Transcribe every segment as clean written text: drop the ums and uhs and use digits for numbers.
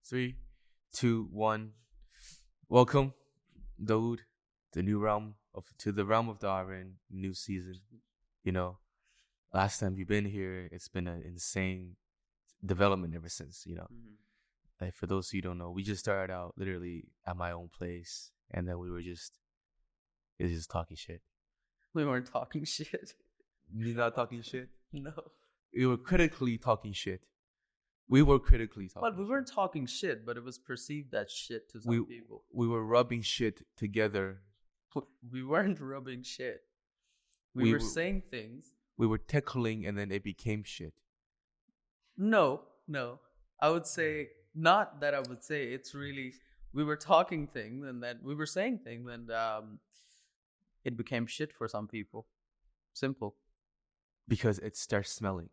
3, 2, 1. Welcome, Daud, to the realm of the Iron, new season. You know, last time you've been here, it's been an insane development ever since. Like for those who don't know, we just started out literally at my own place, and then we were just talking shit. We weren't talking shit. You're not talking shit? No. We were critically talking shit. We were critically talking. Well, we weren't talking shit, but it was perceived as shit to some people. We were rubbing shit together. We weren't rubbing shit. We were saying things. We were tickling, and then it became shit. No. I would say, not that I would say, it's really, we were talking things, and then we were saying things, and it became shit for some people. Simple. Because it starts smelling.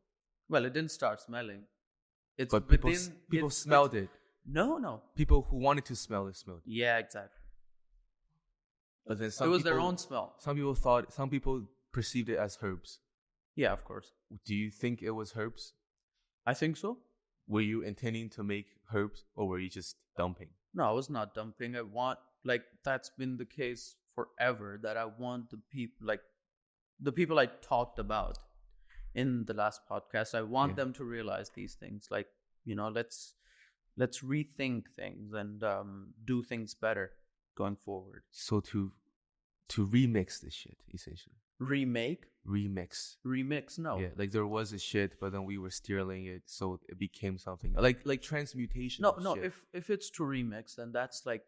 Well, it didn't start smelling. But people smelled it. No. People who wanted to smell it smelled it. Yeah, exactly. But then it was their own smell. Some people perceived it as herbs. Yeah, of course. Do you think it was herbs? I think so. Were you intending to make herbs, or were you just dumping? No, I was not dumping. That's been the case forever, that I want the people I talked about in the last podcast, I want them to realize these things. Let's rethink things and do things better going forward. So to remix this shit, essentially. Remix. No. Yeah, like there was a shit, but then we were stealing it, so it became something like transmutation. No. If it's to remix, then that's like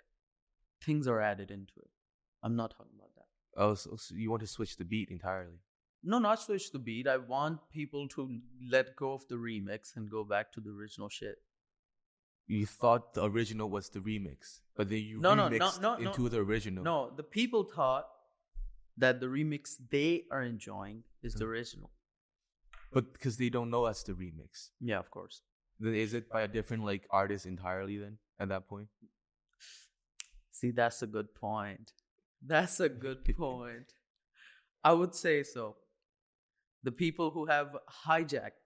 things are added into it. I'm not talking about that. Oh, so you want to switch the beat entirely? No, not switch the beat. I want people to let go of the remix and go back to the original shit. You thought the original was the remix, but then you remixed into the original. No, the people thought that the remix they are enjoying is the original. But because they don't know that's the remix. Yeah, of course. Then is it by a different artist entirely then at that point? See, that's a good point. I would say so. The people who have hijacked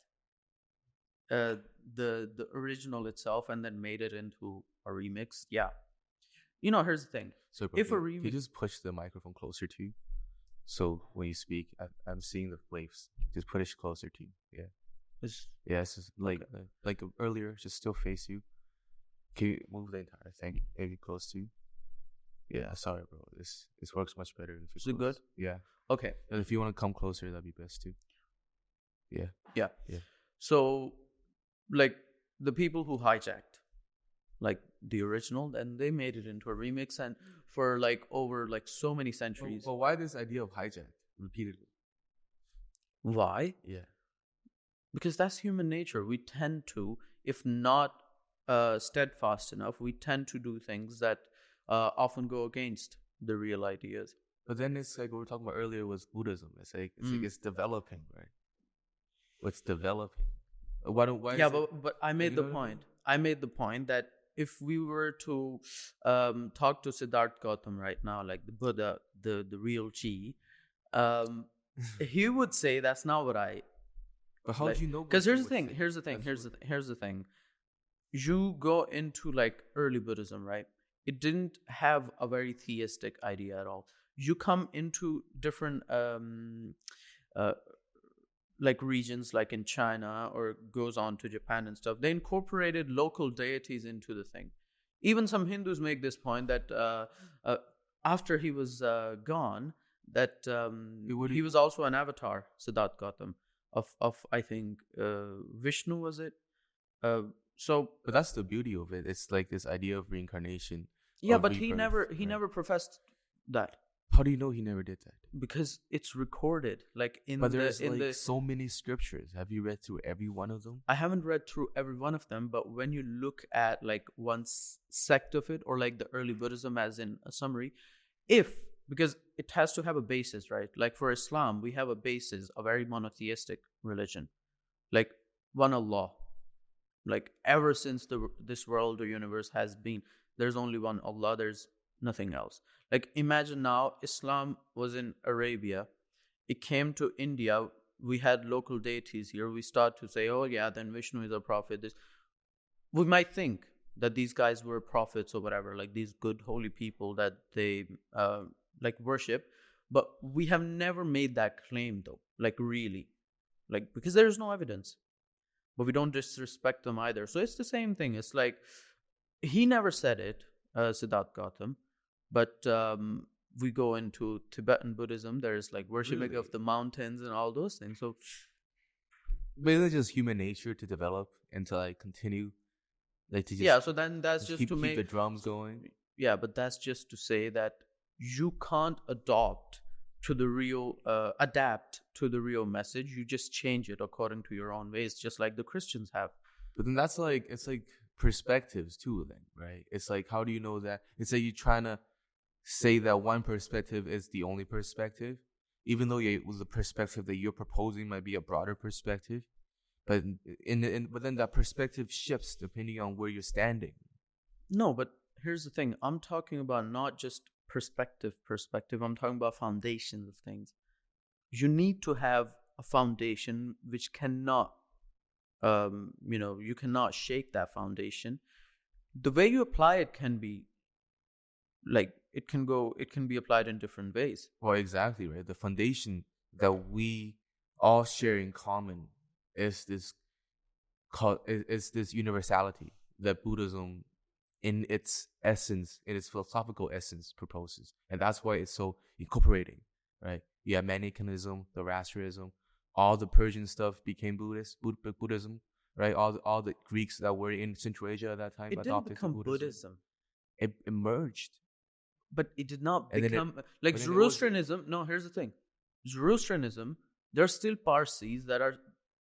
the original itself and then made it into a remix, yeah. Here's the thing. So bro, can you just push the microphone closer to you? So when you speak, I'm seeing the waves. Just put it closer to you. Yeah. It's just like earlier, just still face you. Can you move the entire thing maybe close to you? Yeah, sorry, bro. This works much better if you're close. Is it good? Yeah. Okay. And if you want to come closer, that'd be best too. Yeah. So, the people who hijacked, the original, and they made it into a remix, and for over so many centuries. Well, why this idea of hijack repeatedly? Why? Yeah. Because that's human nature. We tend to, if not steadfast enough, we tend to do things that often go against the real ideas. But then it's like what we were talking about earlier was Buddhism. It's like it's developing, right? It's developing. But I made the point. I made the point that if we were to talk to Siddhartha Gautam right now, like the Buddha, the real G, he would say that's not what I. But how do you know? Because here's the thing. You go into early Buddhism, right? It didn't have a very theistic idea at all. You come into different regions, like in China, or goes on to Japan and stuff. They incorporated local deities into the thing. Even some Hindus make this point that after he was gone, that he was also an avatar, Siddhartha Gautam, of I think Vishnu, was it? But that's the beauty of it. It's like this idea of reincarnation. Yeah, but he never professed that. How do you know he never did that? Because it's recorded. But there's so many scriptures. Have you read through every one of them? I haven't read through every one of them, but when you look at one sect of it, or the early Buddhism as in a summary, because it has to have a basis, right? Like for Islam, we have a basis, a very monotheistic religion. One Allah. Ever since this world or universe has been, there's only one Allah, there's nothing else. Imagine now, Islam was in Arabia. It came to India. We had local deities here. We start to say, oh yeah, then Vishnu is a prophet. We might think that these guys were prophets or whatever, like these good holy people that they like worship, but we have never made that claim though, like really, like because there is no evidence, but we don't disrespect them either. So it's the same thing. It's like he never said it, Siddharth Gautam, but we go into Tibetan Buddhism. There's like worshiping of the mountains and all those things. So, but isn't it just human nature to develop and to like continue, like to just so then that's just to keep the drums going. Yeah, but that's just to say that you can't adapt to the real message. You just change it according to your own ways, just like the Christians have. But then that's like, it's like perspectives too then, right? It's like, how do you know that? It's like you're trying to say that one perspective is the only perspective, even though the perspective that you're proposing might be a broader perspective. But but then that perspective shifts depending on where you're standing. No, but here's the thing. I'm talking about not just perspective. I'm talking about foundations of things. You need to have a foundation which cannot, you cannot shake that foundation. The way you apply it can be, like, it can be applied in different ways. Well, exactly, right? The foundation that we all share in common is this universality that Buddhism, in its essence, in its philosophical essence, proposes, and that's why it's so incorporating, right? You have Manichaeism, Zoroastrianism, all the Persian stuff became Buddhism, right? All the Greeks that were in Central Asia at that time adopted Buddhism. It emerged, but it did not become like Zoroastrianism. No, here's the thing: Zoroastrianism. There are still Parsis that are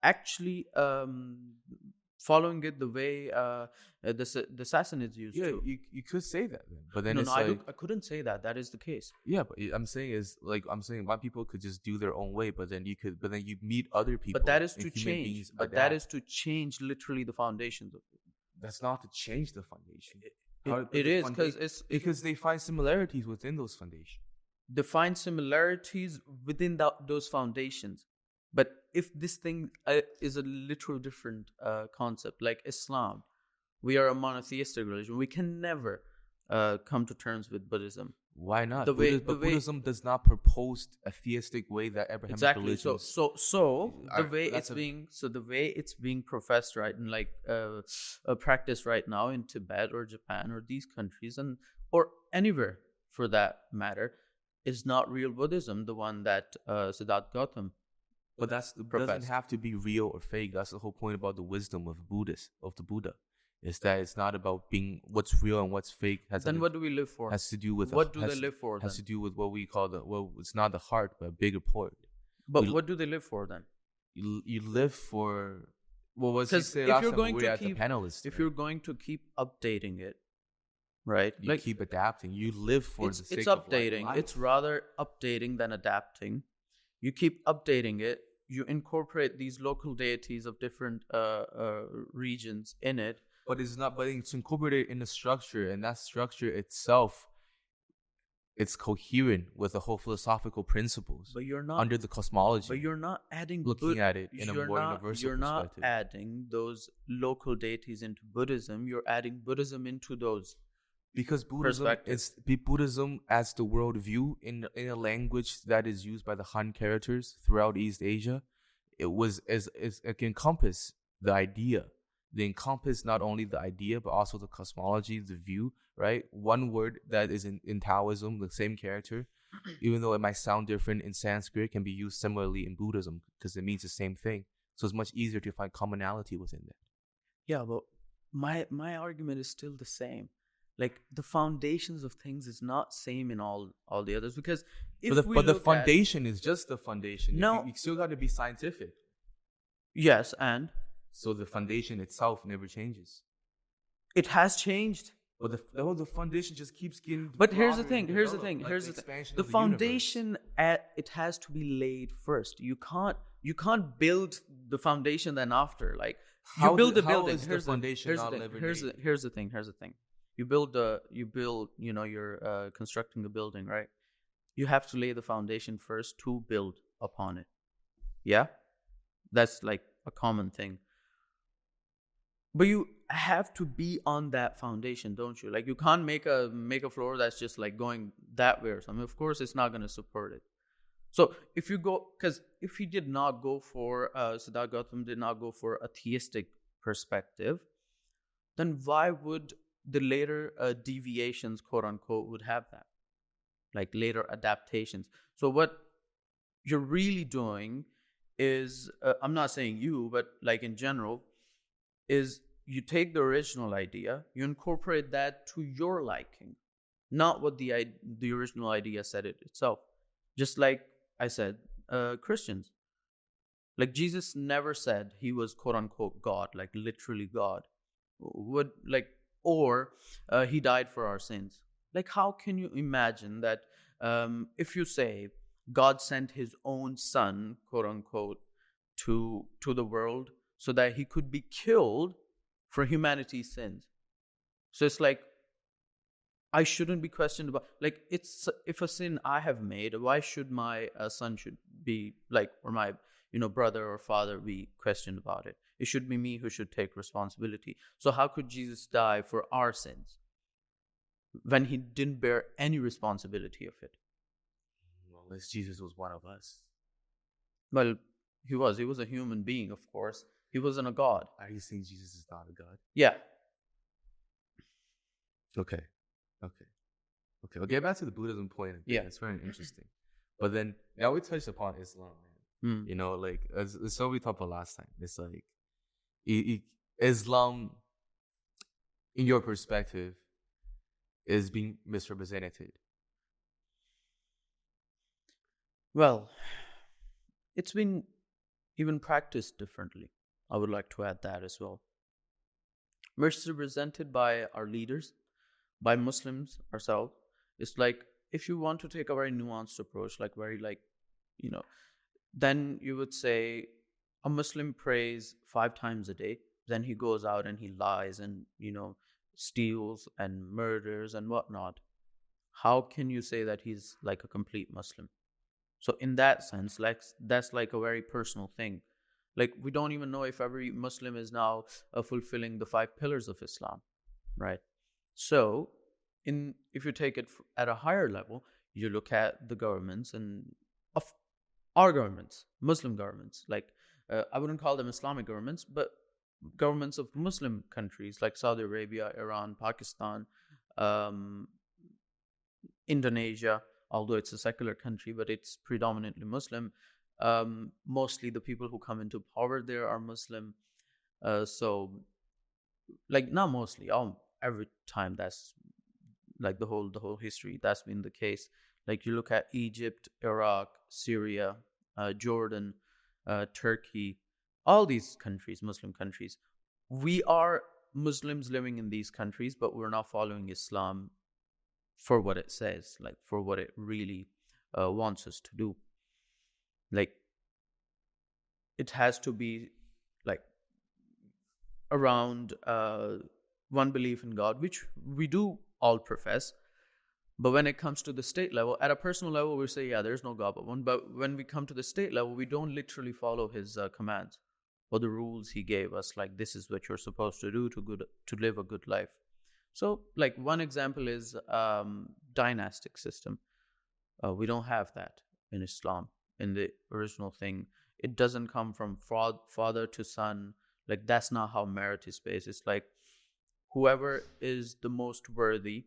actually following it the way the Sassanids used to. Yeah, you could say that then. But then I couldn't say that. That is the case. Yeah, but I'm saying why people could just do their own way, but then you meet other people. But that is to change. But that is to change literally the foundations of it. That's not to change the foundation. It is because they find similarities within those foundations. They find similarities within those foundations. But if this thing is a literal different concept, like Islam, we are a monotheistic religion. We can never come to terms with Buddhism. Why not? Buddhism does not propose a theistic way that Abrahamic religions. The way it's being professed right and like practiced right now in Tibet or Japan or these countries or anywhere for that matter is not real Buddhism. The one that Siddharth Gautam. But doesn't have to be real or fake. That's the whole point about the wisdom of the Buddha. Is that it's not about being what's real and what's fake. Then what do we live for? Has to do with what do they live for? Has to do with what we call it's not the heart, but a bigger point. But what do they live for then? You live for if you're going to keep updating it, right? You keep adapting. You live for the sake it's updating. Of life. It's rather updating than adapting. You keep updating it. You incorporate these local deities of different regions in it. But it's incorporated in a structure, and that structure itself, it's coherent with the whole philosophical principles. But you're not under the cosmology. But you're not adding looking at it in a more universal perspective. You're not adding those local deities into Buddhism. You're adding Buddhism into those. Because Buddhism as the worldview in a language that is used by the Han characters throughout East Asia, it can encompass the idea. They encompass not only the idea but also the cosmology, the view, right? One word that is in Taoism, the same character, even though it might sound different in Sanskrit, can be used similarly in Buddhism because it means the same thing. So it's much easier to find commonality within that. Yeah, but my argument is still the same. Like the foundations of things is not same in all the others because the foundation is just the foundation. No, you still got to be scientific. Yes, and so the foundation itself never changes. It has changed. But the foundation just keeps getting. But here's the thing. The foundation it has to be laid first. You can't build the foundation then after. Like you build the building. Here's the thing. You're constructing a building, right? You have to lay the foundation first to build upon it. Yeah? That's like a common thing. But you have to be on that foundation, don't you? Like, you can't make a floor that's just like going that way or something. Of course, it's not going to support it. So if you go, because if he did not go for, Siddhartha Gautama did not go for a theistic perspective, then why would the later deviations, quote unquote, would have that? Like later adaptations. So what you're really doing is, I'm not saying you, but like in general, is you take the original idea, you incorporate that to your liking, not what the original idea said it itself. Just like I said, Christians, like Jesus never said he was quote unquote God, like literally God. Would like, or he died for our sins. Like, how can you imagine that if you say God sent his own son, quote unquote, to the world so that he could be killed for humanity's sins? So it's like, I shouldn't be questioned about, like, it's, if a sin I have made, why should my son should be like, or my brother or father be questioned about it? It should be me who should take responsibility. So how could Jesus die for our sins when he didn't bear any responsibility of it? Well, unless Jesus was one of us. Well, he was a human being, of course. He wasn't a god. Are you saying Jesus is not a god? Yeah. Okay. We'll get back to the Buddhism point. Yeah. It's very interesting. But then now we touched upon Islam. Like it's what we talked about last time. It's like Islam, in your perspective, is being misrepresented. Well, it's been even practiced differently. I would like to add that as well. Misrepresented by our leaders, by Muslims ourselves. It's like, if you want to take a very nuanced approach, like very then you would say a Muslim prays 5 times a day, then he goes out and he lies and steals and murders and whatnot. How can you say that he's like a complete Muslim? So in that sense, like, that's like a very personal thing. Like, we don't even know if every Muslim is now fulfilling the 5 pillars of Islam, right? So if you take it at a higher level, you look at the governments and of our governments, Muslim governments, like I wouldn't call them Islamic governments, but governments of Muslim countries like Saudi Arabia, Iran, Pakistan, Indonesia, although it's a secular country, but it's predominantly Muslim. Mostly the people who come into power there are Muslim. So, like, not mostly, every time, that's like the whole history, that's been the case. Like, you look at Egypt, Iraq, Syria, Jordan, Turkey, all these countries, Muslim countries. We are Muslims living in these countries, but we're not following Islam for what it says, like for what it really wants us to do. Like, it has to be like around one belief in God, which we do all profess. But when it comes to the state level, at a personal level, we say, yeah, there's no God but one. But when we come to the state level, we don't literally follow his commands or the rules he gave us. Like, this is what you're supposed to do to live a good life. So, like, one example is dynastic system. We don't have that in Islam, in the original thing. It doesn't come from father to son. Like, that's not how merit is based. It's like, whoever is the most worthy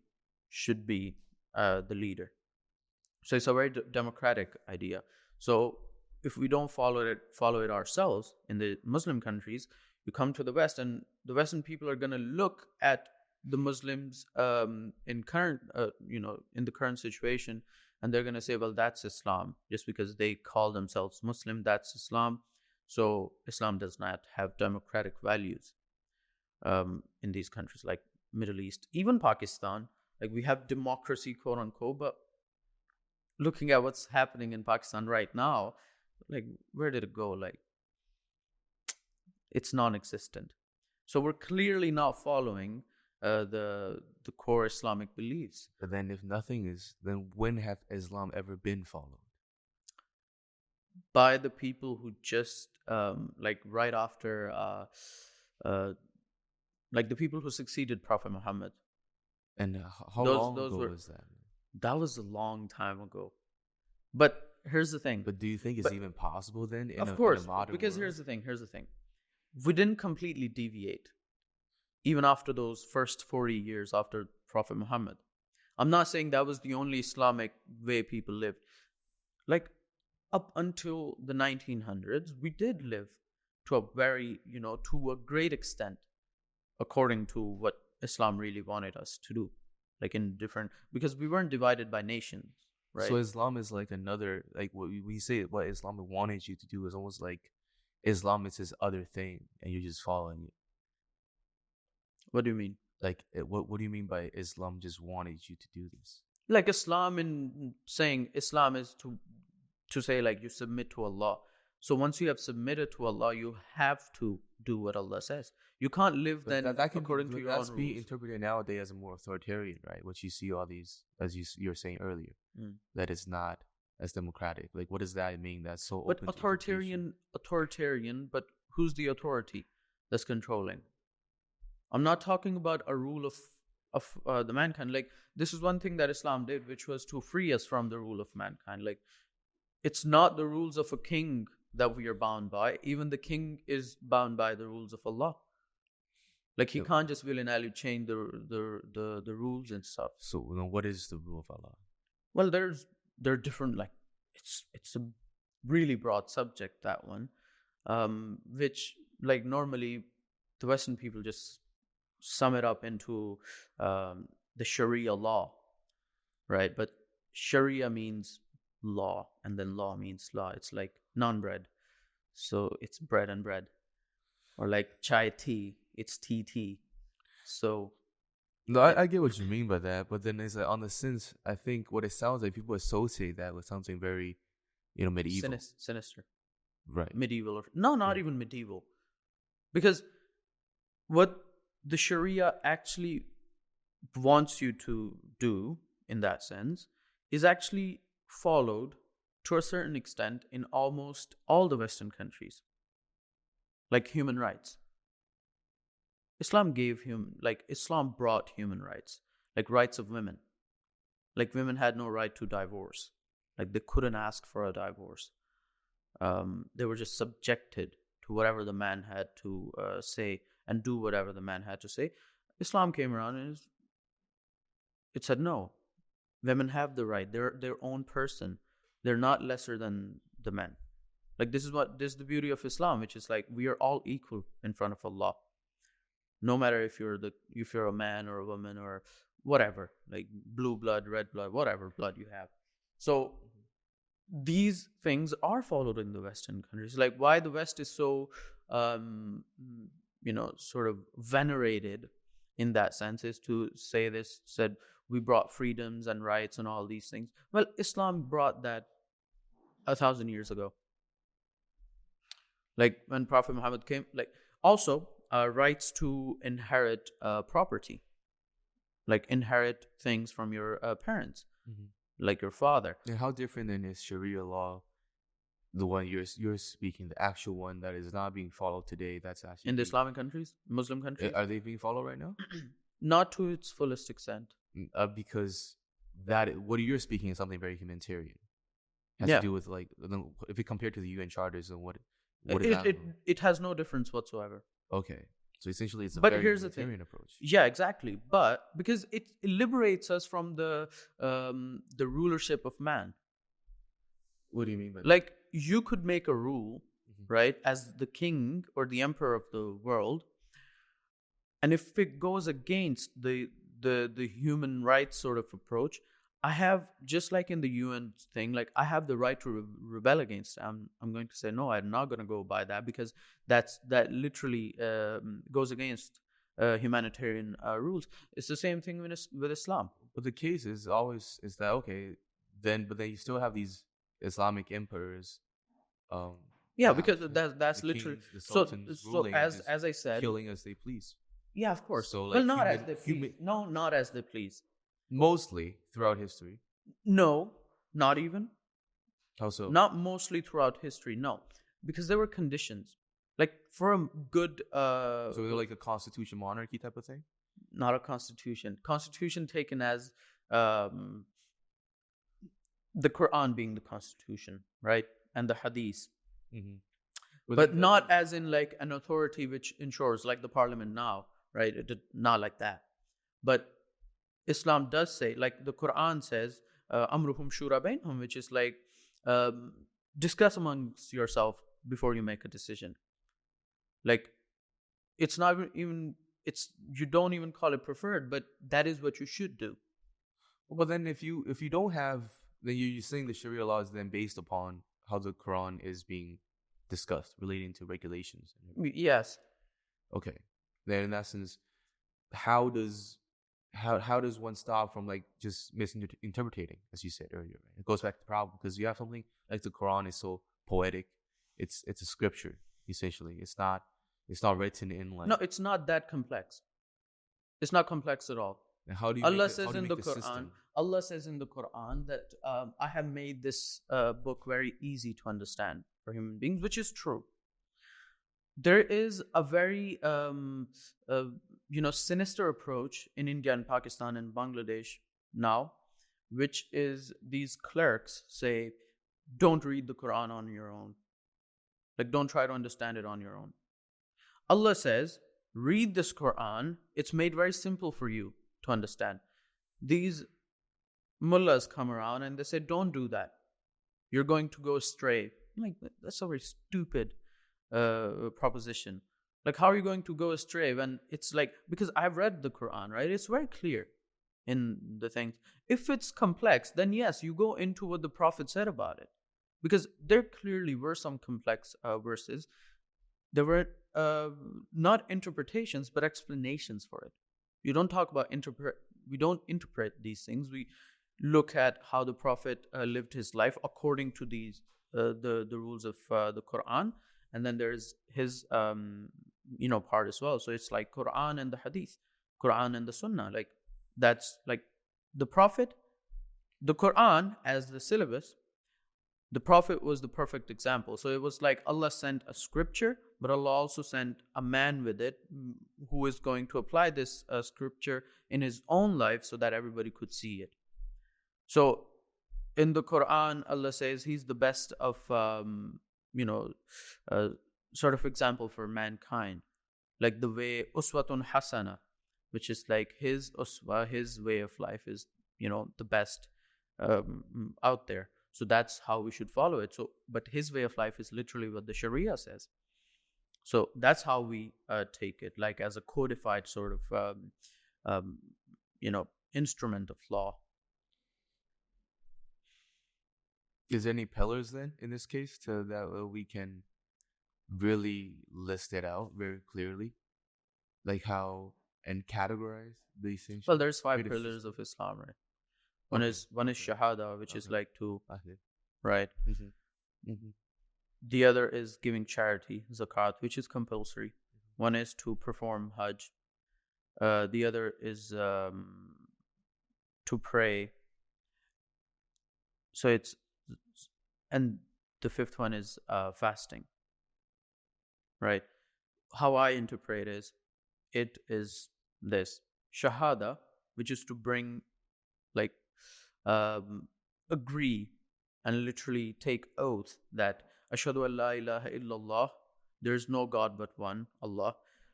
should be the leader. So it's a very democratic idea. So if we don't follow it ourselves in the Muslim countries, you come to the West, and the Western people are going to look at the Muslims in the current situation, and they're going to say, well, that's Islam. Just because they call themselves Muslim, that's Islam. So Islam does not have democratic values in these countries like Middle East, even Pakistan. Like, we have democracy, quote unquote, but looking at what's happening in Pakistan right now, like, where did it go? Like, it's non-existent. So we're clearly not following the core Islamic beliefs. But then, if nothing is, then when have Islam ever been followed? By the people who just like right after like the people who succeeded Prophet Muhammad. And how Those long those ago were was that? that was a long time ago. But here's the thing. But do you think it's But even possible then in of a course, modern because world? here's the thing. We didn't completely deviate, even after those first 40 years after Prophet Muhammad. I'm not saying that was the only Islamic way people lived. Like, up until the 1900s, we did live to a very, to a great extent, according to what Islam really wanted us to do. Like in different, because we weren't divided by nations, right? So Islam is like another, like what we say, what Islam wanted you to do is almost like Islam is this other thing, and you're just following it. What do you mean? Like, what do you mean by Islam just wanted you to do this? Like Islam, in saying Islam is to say like you submit to Allah. So once you have submitted to Allah, you have to do what Allah says. You can't live But then that can according be, to your that's own be rules. interpreted nowadays as a more authoritarian, right? Which you see all these, as you were saying earlier, that it's not as democratic. Like, what does that mean? That's so But open to interpretation? authoritarian, but who's the authority that's controlling? I'm not talking about a rule of the mankind. Like, this is one thing that Islam did, which was to free us from the rule of mankind. Like, it's not the rules of a king that we are bound by. Even the king is bound by the rules of Allah. Like, he can't just willy-nilly change the rules and stuff. So, what is the rule of Allah? Well, there are different, like, it's a really broad subject, that one, which, like, normally the Western people just sum it up into the Sharia law, right? But Sharia means law, and then law means law. It's like non-bread, so it's bread and bread, or like chai tea, it's tea. So no, I get what you mean by that, but then it's like on the sense, I think what it sounds like people associate that with something very, medieval, sinister, right? medieval, or no, not even medieval, because what the Sharia actually wants you to do in that sense is actually followed to a certain extent in almost all the Western countries, like human rights. Islam brought human rights, like rights of women. Like, women had no right to divorce. Like, they couldn't ask for a divorce. They were just subjected to whatever the man had to say, and do whatever the man had to say. Islam came around and it said, no, women have the right. They're their own person. They're not lesser than the men. Like, this is the beauty of Islam, which is like we are all equal in front of Allah. No matter if you're a man or a woman or whatever, like blue blood, red blood, whatever blood you have. So these things are followed in the Western countries. Like, why the West is so sort of venerated in that sense is to say this, said we brought freedoms and rights and all these things. Well, Islam brought that 1,000 years ago. Like, when Prophet Muhammad came, like, also rights to inherit property, like inherit things from your parents, like your father. And how different then is Sharia law, the one you're speaking, the actual one that is not being followed today? That's actually in the Islamic countries, Muslim countries. Are they being followed right now? Not to its fullest extent. Because what you're speaking is something very humanitarian. It has to do with, like, if you compare to the UN charters and what is that? It has no difference whatsoever. Okay, so essentially it's a But very here's the humanitarian thing. approach. Yeah, exactly. But because it liberates us from the rulership of man. What do you mean by that? Like, you could make a rule, right, as the king or the emperor of the world, and if it goes against the human rights sort of approach, I have, just like in the UN thing, like, I have the right to rebel against it. I'm going to say, no, I'm not going to go by that, because that literally goes against humanitarian rules. It's the same thing with Islam. But the case is always is that okay, but then you still have these Islamic emperors. Because that's the literally kings, the sultans ruling and just as I said, killing as they please. Yeah, of course. So, like, well, not as they please. No, not as they please. Mostly throughout history. No, not even. How so? Not mostly throughout history, no. Because there were conditions. Like for a good So they're like a constitution monarchy type of thing. not a constitution taken as um, the Quran being the constitution, right, and the hadith, but not as in like an authority which ensures, like the parliament now, right? Not like that. But Islam does say, like the Quran says, amruhum shura bainhum, which is like discuss amongst yourself before you make a decision. Like it's not even it's you don't even call it preferred, but that is what you should do. Well, then if you don't have, then you're saying the Sharia law is then based upon how the Quran is being discussed relating to regulations. Yes. Okay. Then in essence, how does one stop from like just misinterpreting, as you said earlier? Right? It goes back to the problem because you have something like the Quran is so poetic. It's a scripture essentially. It's not written in like. No, it's not that complex. It's not complex at all. And how do you Allah make says in the Quran. system? Allah says in the Quran that I have made this book very easy to understand for human beings, which is true. There is a very sinister approach in India and Pakistan and Bangladesh now, which is these clerics say, don't read the Quran on your own. Like, don't try to understand it on your own. Allah says, read this Quran. It's made very simple for you to understand. These mullahs come around and they say, don't do that. You're going to go astray. I'm like, that's a very stupid proposition. Like, how are you going to go astray when it's like, because I've read the Quran, right? It's very clear in the things. If it's complex, then yes, you go into what the Prophet said about it. Because there clearly were some complex verses. There were not interpretations, but explanations for it. You don't talk about we don't interpret these things. We look at how the Prophet lived his life according to these the rules of the Quran, and then there's his part as well. So it's like Quran and the Hadith, Quran and the Sunnah. Like that's like the Prophet, the Quran as the syllabus. The Prophet was the perfect example. So it was like Allah sent a scripture, but Allah also sent a man with it who is going to apply this scripture in his own life so that everybody could see it. So in the Quran, Allah says he's the best of, sort of example for mankind. Like the way Uswatun Hasana, which is like his uswa, his way of life is, the best out there. So that's how we should follow it. So, but his way of life is literally what the Sharia says. So that's how we take it, like as a codified sort of, instrument of law. Is there any pillars then in this case to that we can really list it out very clearly, like how and categorize these things? Well, there's 5 pillars of Islam, right? One is shahada, which is like to, right? Mm-hmm. Mm-hmm. The other is giving charity, zakat, which is compulsory. One is to perform hajj. The other is to pray. So and the 5th one is fasting, right? How I interpret it is this shahada, which is to bring, like, agree and literally take oath that ashhadu an la ilaha illallah, there is no God but one, Allah,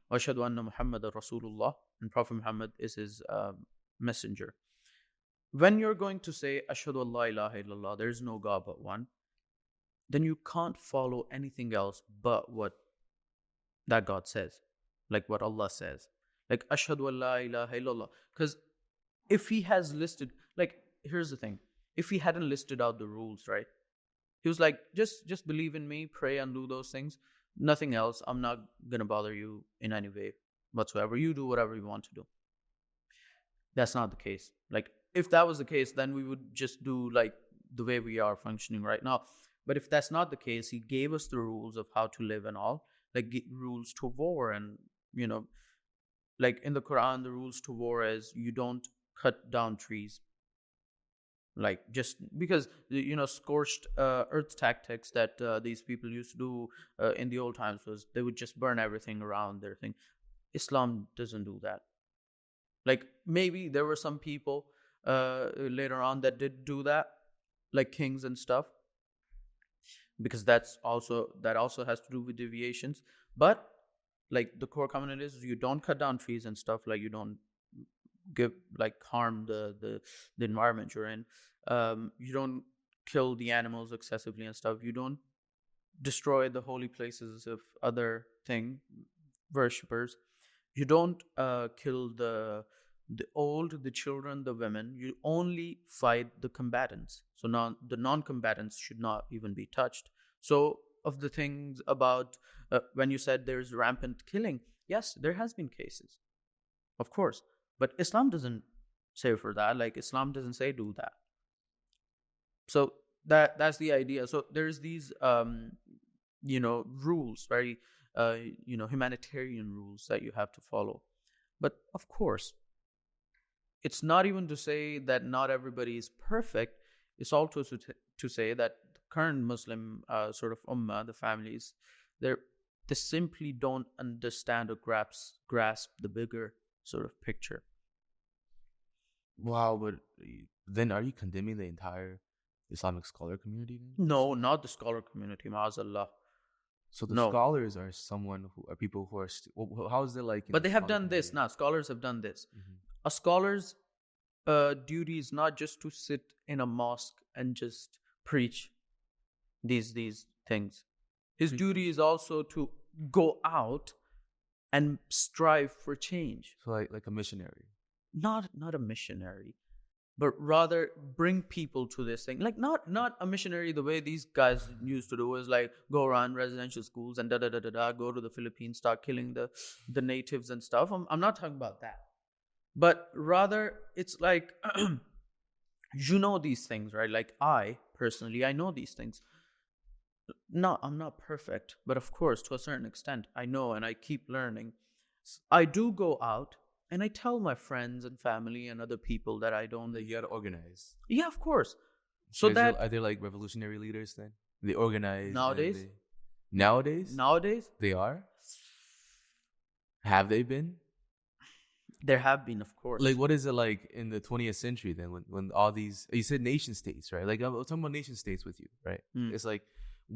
wa ashhadu anna Muhammadan Rasulullah, and Prophet Muhammad is his messenger. When you're going to say ashhadu an la ilaha illallah, there is no God but one, then you can't follow anything else but what that God says, like what Allah says, like ashhadu an la ilaha illallah. Because if he has listed, like, here's the thing, if he hadn't listed out the rules, right, he was like, just believe in me, pray and do those things, nothing else, I'm not gonna bother you in any way whatsoever, you do whatever you want to do. That's not the case. Like, if that was the case, then we would just do like the way we are functioning right now. But if that's not the case, he gave us the rules of how to live and all, like rules to war, and like in the Quran, the rules to war is you don't cut down trees. Like, just because, scorched earth tactics that these people used to do in the old times was they would just burn everything around their thing. Islam doesn't do that. Like, maybe there were some people later on that did do that, like kings and stuff, because that also has to do with deviations. But like, the core covenant is you don't cut down trees and stuff, like you don't harm the environment you're in. You don't kill the animals excessively and stuff. You don't destroy the holy places of other worshippers. You don't kill the old, the children, the women. You only fight the combatants. So the non-combatants should not even be touched. So of the things about when you said there's rampant killing, yes, there has been cases, of course. But Islam doesn't say for that. Like, Islam doesn't say do that. So that's the idea. So there's these rules, very humanitarian rules that you have to follow. But of course, it's not even to say that not everybody is perfect. It's also to say that the current Muslim sort of ummah, the families, they simply don't understand or grasp the bigger sort of picture. Wow, but then are you condemning the entire Islamic scholar community then? No, not the scholar community, ma'azallah. So the scholars are people who are how is it like? But they have done this. Now, scholars have done this. Mm-hmm. A scholar's duty is not just to sit in a mosque and just preach these things. His duty is also to go out and strive for change. So like a missionary. Not a missionary, but rather bring people to this thing. Like, not a missionary the way these guys used to do, is like go around residential schools and go to the Philippines, start killing the natives and stuff. I'm not talking about that. But rather, it's like, these things, right? Like, I personally know these things. No, I'm not perfect, but of course, to a certain extent, I know, and I keep learning. I do go out and I tell my friends and family and other people that I don't. That you gotta organize. Yeah, of course. So are they like revolutionary leaders then? They organize nowadays. Nowadays, they are. Have they been? There have been, of course. Like, what is it like in the 20th century then, when all these, you said nation states, right? Like, I'm talking about nation states with you, right? It's like,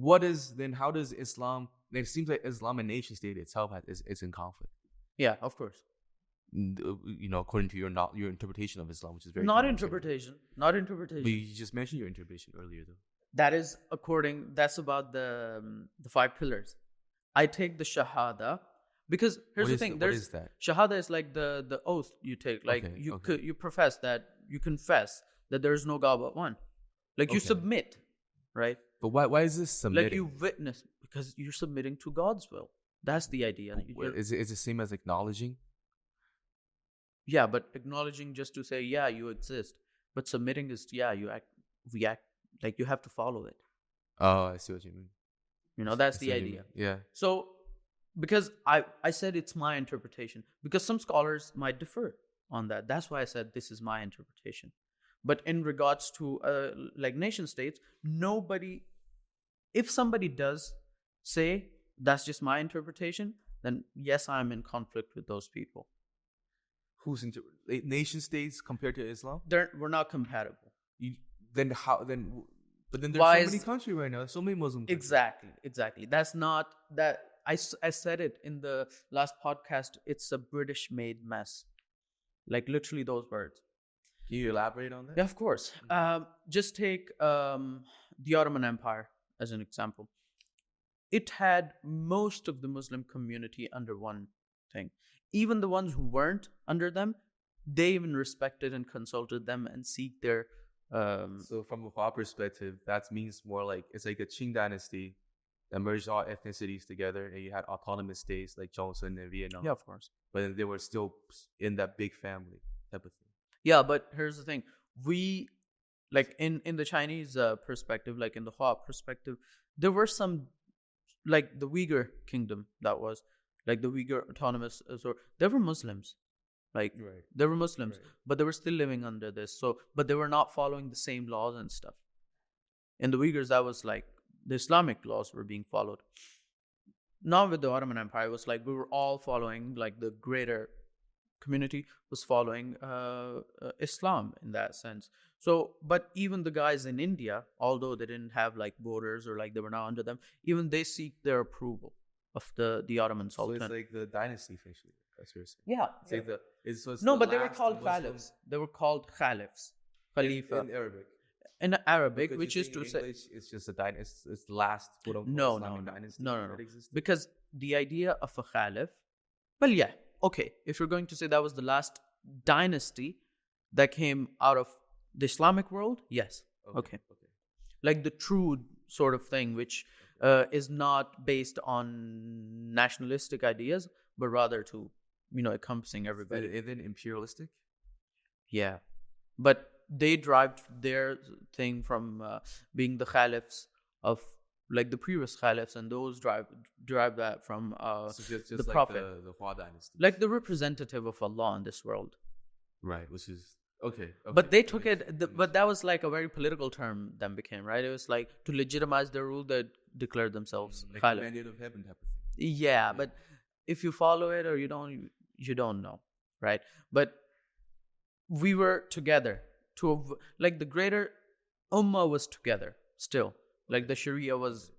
how does Islam? It seems like Islam and nation state itself is in conflict. Yeah, of course. According to your interpretation of Islam, which is very not interpretation. But you just mentioned your interpretation earlier, though. That's about the 5 pillars. I take the shahada, because here's the thing. What is that? Shahada is like the oath you take. Like, you profess that, you confess that there is no God but one. Like, you submit, right? But why is this submitting? Like, you witness, because you're submitting to God's will. That's the idea. Is it the same as acknowledging? Yeah, but acknowledging just to say, yeah, you exist. But submitting is, yeah, we act like you have to follow it. Oh, I see what you mean. That's the idea. Yeah. So, because I said it's my interpretation, because some scholars might differ on that. That's why I said this is my interpretation. But in regards to like nation states, if somebody does say that's just my interpretation, then yes, I'm in conflict with those people. Who's nation states compared to Islam? We're not compatible. Then there's so many countries right now. So many Muslim countries. Exactly. That's not that. I said it in the last podcast. It's a British-made mess. Like, literally those words. Can you elaborate on that? Yeah, of course. Just take the Ottoman Empire as an example. It had most of the Muslim community under one thing. Even the ones who weren't under them, they even respected and consulted them and seek their... So from our perspective, that means more like, it's like a Qing dynasty that merged all ethnicities together, and you had autonomous states like Johnson and Vietnam. Yeah, of course. But then they were still in that big family type of thing. Yeah, but here's the thing. We, like, in the Chinese perspective, like in the Hua perspective, there were some, like the Uyghur kingdom, that was like the Uyghur autonomous, they were Muslims. Like Right. they were Muslims, Right. but they were still living under this. So, but they were not following the same laws and stuff. In the Uyghurs, that was like the Islamic laws were being followed. Not with the Ottoman Empire. It was like we were all following, like the greater community was following Islam in that sense. So, but even the guys in India, although they didn't have like borders or like they were not under them, even they seek their approval of the Ottoman So Sultan. it's like the dynasty officially. That's what you're saying. Yeah. It's like it's No, the but they were last called Muslim- caliphs. They were called caliphs. Khalifa. in Arabic. In Arabic, Because which you is say to in say English, it's just a dynasty. It's the last quote unquote no, Islamic dynasty no. that existed. Because the idea of a caliph, well, yeah, okay. If you're going to say that was the last dynasty that came out of the Islamic world, yes, okay. Like the true sort of thing, which is not based on nationalistic ideas, but rather to encompassing everybody. And then imperialistic. Yeah, but they derived their thing from being the caliphs of like the previous caliphs, and those derive that from So just the like prophet, the Hua dynasty. like the representative of Allah in this world. Right, which is okay. But they took it, but that was like a very political term then became, right? It was like to legitimize their rule, they declared themselves like caliph. mandate of heaven type of thing. Yeah, but if you follow it or you don't know, right? But we were together like the greater ummah was together still. Like the Sharia was,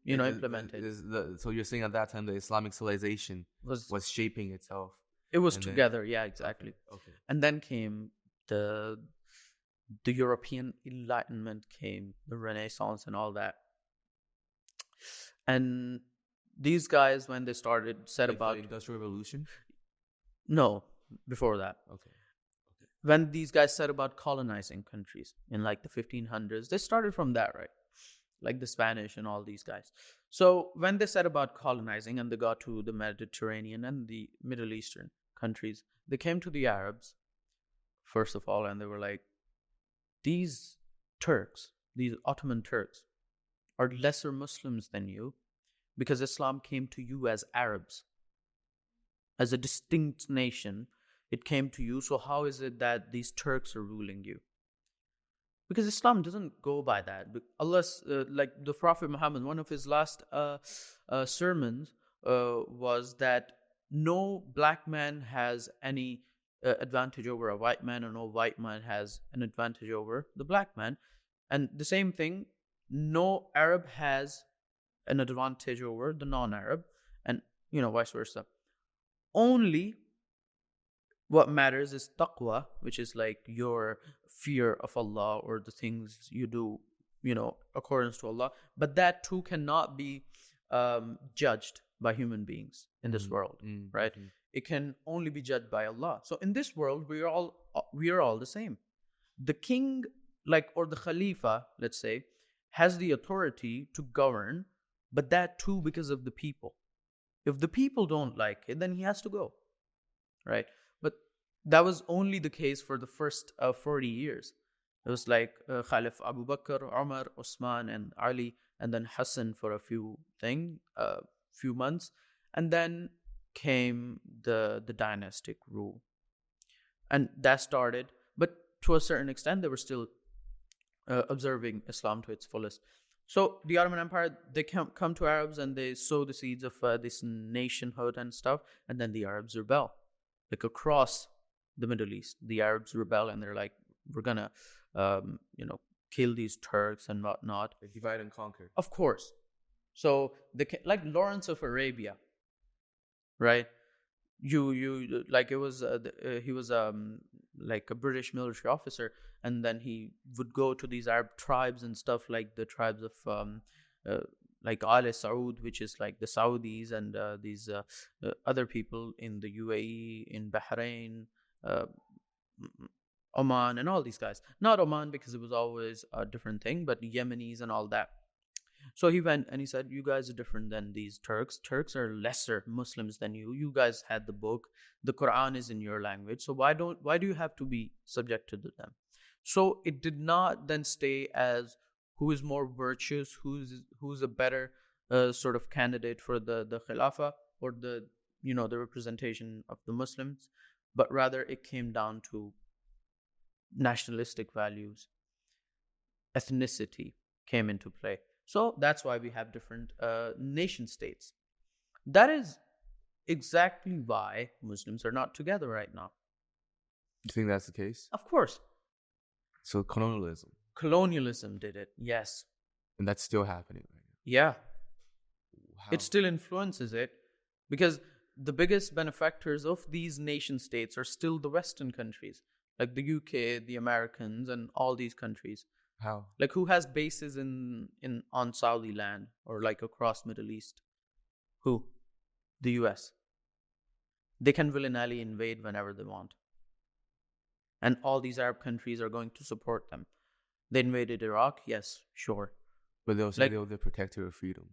implemented. So you're saying at that time the Islamic civilization Was shaping itself. it was and then- together? Yeah, exactly. Okay. And then came the European Enlightenment, came the Renaissance and all that. And these guys, when they said Like about the Industrial Revolution. no, before that. Okay. When these guys said about colonizing countries in like the 1500s, they started from that, right? Like the Spanish and all these guys. So when they said about colonizing and they got to the Mediterranean and the Middle Eastern countries, they came to the Arabs, first of all, and they were like, these Turks, these Ottoman Turks, are lesser Muslims than you because Islam came to you as Arabs, as a distinct nation. It came to you. So how is it that these Turks are ruling you? Because Islam doesn't go by that. Unless, like the Prophet Muhammad, one of his last sermons was that no black man has any advantage over a white man, and no white man has an advantage over the black man. And the same thing, no Arab has an advantage over the non-Arab, and vice versa. Only what matters is taqwa, which is like your fear of Allah or the things you do, accordance to Allah. But that too cannot be judged by human beings in this world, right? It can only be judged by Allah. So in this world, we are all the same. The king, or the Khalifa, let's say, has the authority to govern, but that too because of the people. If the people don't like it, then he has to go, right? But that was only the case for the first 40 years. It was like Khalif Abu Bakr, Umar, Osman, and Ali, and then Hassan for a few months, and then came the dynastic rule, and that started. But to a certain extent, they were still observing Islam to its fullest. So the Ottoman Empire, they come to Arabs and they sow the seeds of this nationhood and stuff, and then the Arabs rebel, like across the Middle East. The Arabs rebel, and they're like, we're gonna, kill these Turks and whatnot. Like divide and conquer. Of course. So like Lawrence of Arabia, right? You like it was he was like a British military officer, and then he would go to these Arab tribes and stuff, like the tribes of like Al Saud, which is like the Saudis, and these other people in the UAE, in Bahrain, Oman, and all these guys. Not Oman, because it was always a different thing, but Yemenis and all that. So he went and he said, you guys are different than these Turks. Turks are lesser Muslims than you. You guys had the book. The Quran is in your language. So why do you have to be subjected to them? So it did not then stay as who is more virtuous, who's a better sort of candidate for the Khilafah or the representation of the Muslims. but rather it came down to nationalistic values. Ethnicity came into play. So that's why we have different nation states. That is exactly why Muslims are not together right now. You think that's the case? Of course. So Colonialism did it, yes. and that's still happening right now. Yeah. How? It still influences it because the biggest benefactors of these nation states are still the Western countries, like the UK, the Americans, and all these countries. How? Like who has bases in on Saudi land or like across Middle East? Who? The US. They can willy-nilly invade whenever they want. And all these Arab countries are going to support them. They invaded Iraq, yes, sure. But they'll say they're the protector of freedom.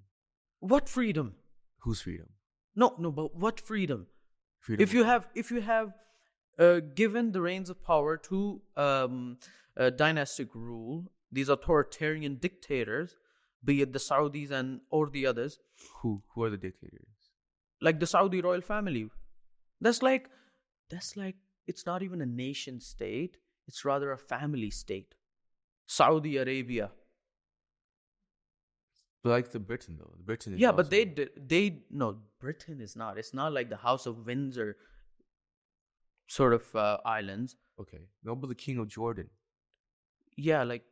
What freedom? Whose freedom? No, but what freedom? Freedom. If you have given the reins of power to dynastic rule, these authoritarian dictators, be it the Saudis or the others. Who are the dictators? Like the Saudi royal family. That's like it's not even a nation state, it's rather a family state. Saudi Arabia. But like the Britain though. Britain is Yeah, also... but no, Britain is not. It's not like the House of Windsor sort of islands. Okay. No, but the King of Jordan. Yeah, like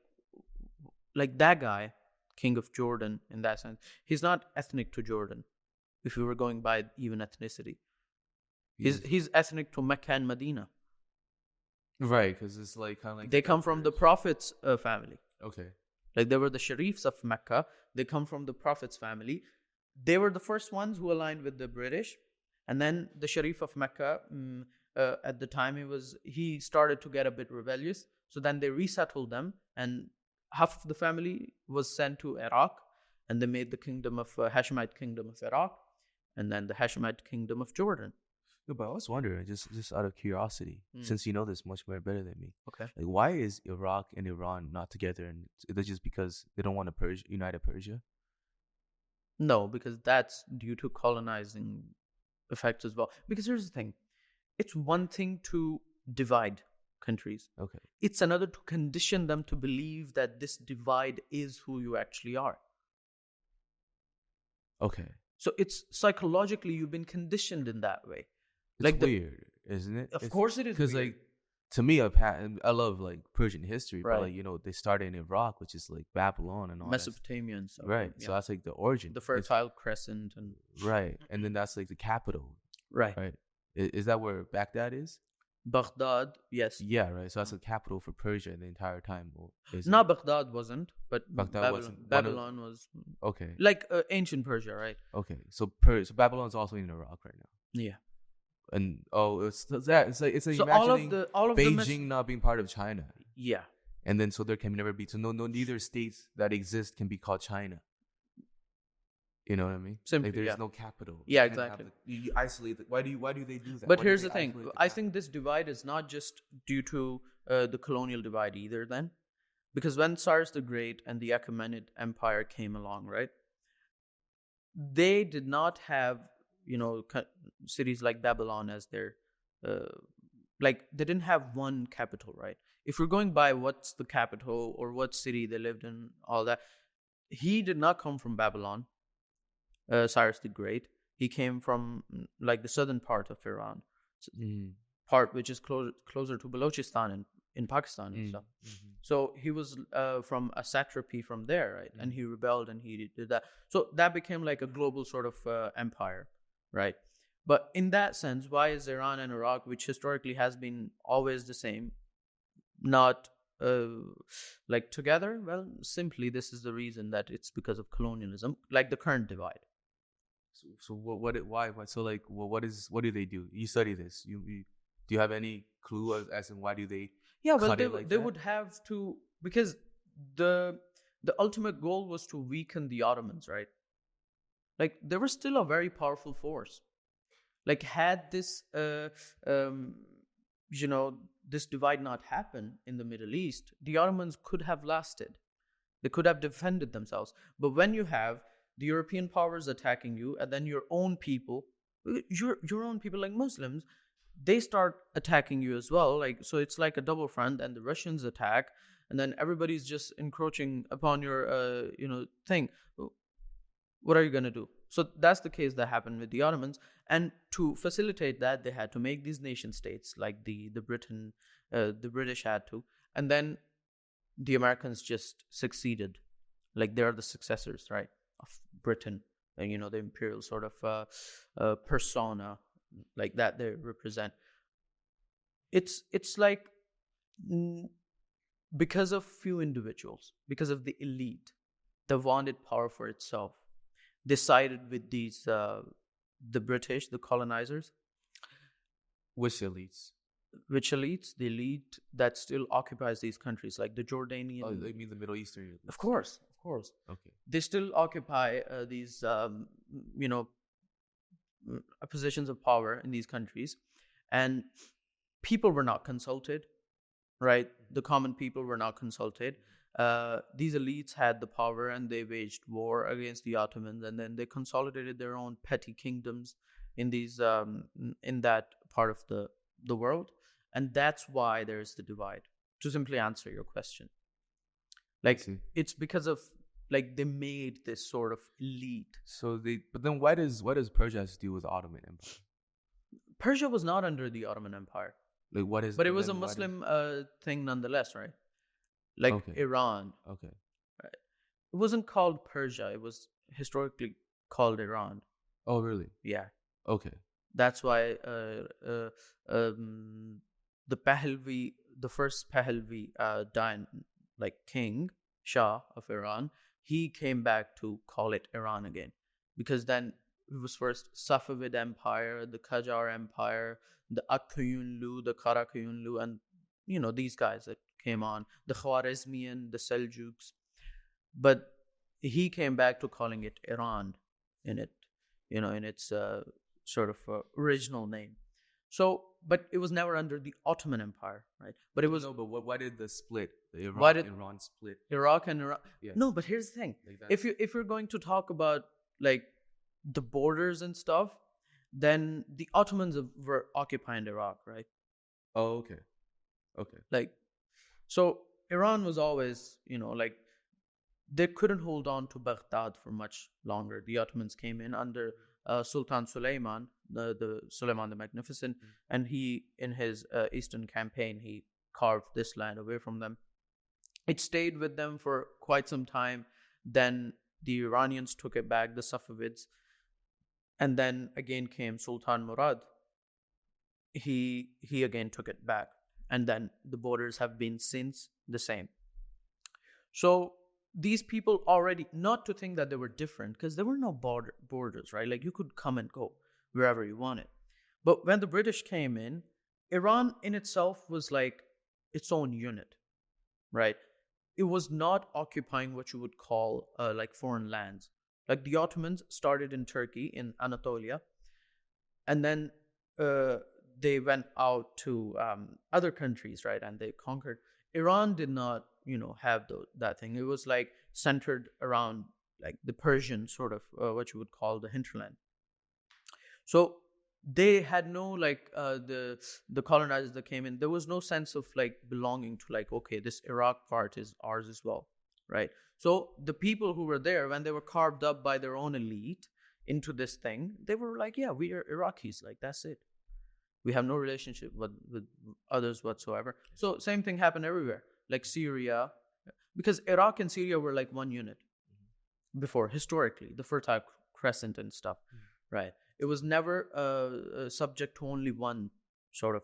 that guy, King of Jordan in that sense. He's not ethnic to Jordan, if we were going by even ethnicity. He's ethnic to Mecca and Medina. Right, because it's like kind of like... They come from the Prophet's family. Okay. Like they were the Sharifs of Mecca. They come from the Prophet's family. They were the first ones who aligned with the British. And then the Sharif of Mecca, at the time he started to get a bit rebellious. So then they resettled them, and half of the family was sent to Iraq, and they made the kingdom of Hashemite kingdom of Iraq, and then the Hashemite kingdom of Jordan. No, but I was wondering, just out of curiosity, since you know this much more better than me. Okay. Like, why is Iraq and Iran not together? And is it just because they don't want to unite Persia? No, because that's due to colonizing effects as well. Because here's the thing. It's one thing to divide countries. Okay. It's another to condition them to believe that this divide is who you actually are. Okay. So it's psychologically, you've been conditioned in that way. It's weird, isn't it? Of course it is. Because like, to me, I love like Persian history, right. But like, they started in Iraq, which is like Babylon and all Mesopotamia and stuff. Right. Yeah. So that's like the origin. The Fertile Crescent and right. And then that's like the capital. Right. Right. Is that where Baghdad is? Baghdad, yes. Yeah, right. So that's the capital for Persia the entire time. No, Baghdad wasn't, but wasn't. Babylon was. Okay. Like ancient Persia, right? Okay. So Babylon's also in Iraq right now. Yeah. And it's like so imagining all of Beijing not being part of China. Yeah. And then so there can never be neither states that exist can be called China. You know what I mean? Simply, like there's no capital. Yeah, exactly. You isolate. Why do they do that? But here's the thing. I think this divide is not just due to the colonial divide either. Then, because when Cyrus the Great and the Achaemenid Empire came along, right? They did not have cities like Babylon as their like they didn't have one capital, right? If we're going by what's the capital or what city they lived in, all that, he did not come from Babylon. Cyrus the Great. He came from like the southern part of Iran, part which is closer to Balochistan in Pakistan and stuff. Mm-hmm. So he was from a satrapy from there, right? And he rebelled and he did that. So that became like a global sort of empire, right? But in that sense, why is Iran and Iraq, which historically has been always the same, not like together? Well, simply this is the reason, that it's because of colonialism, like the current divide. So why? So like, what do they do? You study this. Do you have any clue as in why do they? Yeah, well, they would have to, because the ultimate goal was to weaken the Ottomans, right? Like they were still a very powerful force. Like had this this divide not happened in the Middle East, the Ottomans could have lasted. They could have defended themselves. But when you have the European powers attacking you, and then your own people like Muslims, they start attacking you as well. Like, so it's like a double front, and the Russians attack, and then everybody's just encroaching upon your thing. What are you going to do? So that's the case that happened with the Ottomans. And to facilitate that, they had to make these nation states, like the British had to. And then the Americans just succeeded. Like, they're the successors, right, of Britain. And, the imperial sort of persona like that they represent. It's like, because of few individuals, because of the elite that wanted power for itself, decided with these the British, the colonizers. Which elites? Which elites? The elite that still occupies these countries, like the Jordanian. Oh, you mean the Middle Eastern elites? Of course. Okay. They still occupy these, positions of power in these countries, and people were not consulted, right? The common people were not consulted. These elites had the power, and they waged war against the Ottomans, and then they consolidated their own petty kingdoms in these in that part of the world, and that's why there is the divide. To simply answer your question, like, it's because of, like, they made this sort of elite. But then what does Persia have to do with the Ottoman Empire? Persia was not under the Ottoman Empire. Like, what is? But it was a Muslim thing nonetheless, right? Like, okay. Iran. Okay. Right. It wasn't called Persia. It was historically called Iran. Oh, really? Yeah. Okay. That's why the Pahlavi, the first Pahlavi king, Shah of Iran, he came back to call it Iran again, because then it was first Safavid Empire, the Qajar Empire, the Akkuyunlu, the Karakuyunlu, and these guys that came on, the Khwarezmian, the Seljuks. But he came back to calling it Iran in its sort of original name. So, but it was never under the Ottoman Empire, right? But it was. No, but why did the split? The Iran split. Iraq and Iran. Yeah. No, but here's the thing: if you're going to talk about, like, the borders and stuff, then the Ottomans were occupying Iraq, right? Oh, okay. Like, so Iran was always, like, they couldn't hold on to Baghdad for much longer. The Ottomans came in under Sultan Suleiman, the Suleiman the Magnificent, and he, in his Eastern campaign, he carved this land away from them. It stayed with them for quite some time. Then the Iranians took it back, the Safavids, and then again came Sultan Murad. He again took it back, and then the borders have been since the same. So these people already, not to think that they were different, because there were no borders, right? Like, you could come and go wherever you wanted. But when the British came in, Iran in itself was like its own unit, right? It was not occupying what you would call like foreign lands. Like, the Ottomans started in Turkey, in Anatolia, and then they went out to other countries, right? And they conquered. Iran did not, have that thing. It was like centered around, like, the Persian sort of what you would call the hinterland. So they had no, like, the colonizers that came in, there was no sense of, like, belonging to, like, okay, this Iraq part is ours as well, right? So the people who were there, when they were carved up by their own elite into this thing, they were like, yeah, we are Iraqis, like, that's it. We have no relationship with others whatsoever. So same thing happened everywhere, like Syria, because Iraq and Syria were like one unit before, historically, the Fertile Crescent and stuff, right? It was never subject to only one sort of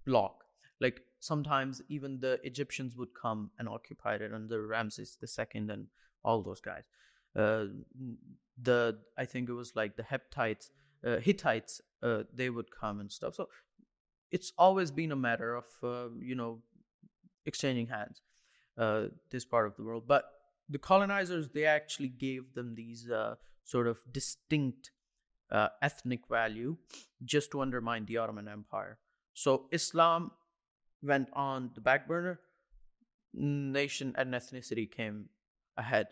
block. Like, sometimes even the Egyptians would come and occupy it under Ramses II and all those guys. I think it was like the Hittites, they would come and stuff. So it's always been a matter of, exchanging hands, this part of the world. But the colonizers, they actually gave them these sort of distinct ethnic value just to undermine the Ottoman Empire. So Islam went on the back burner, nation and ethnicity came ahead.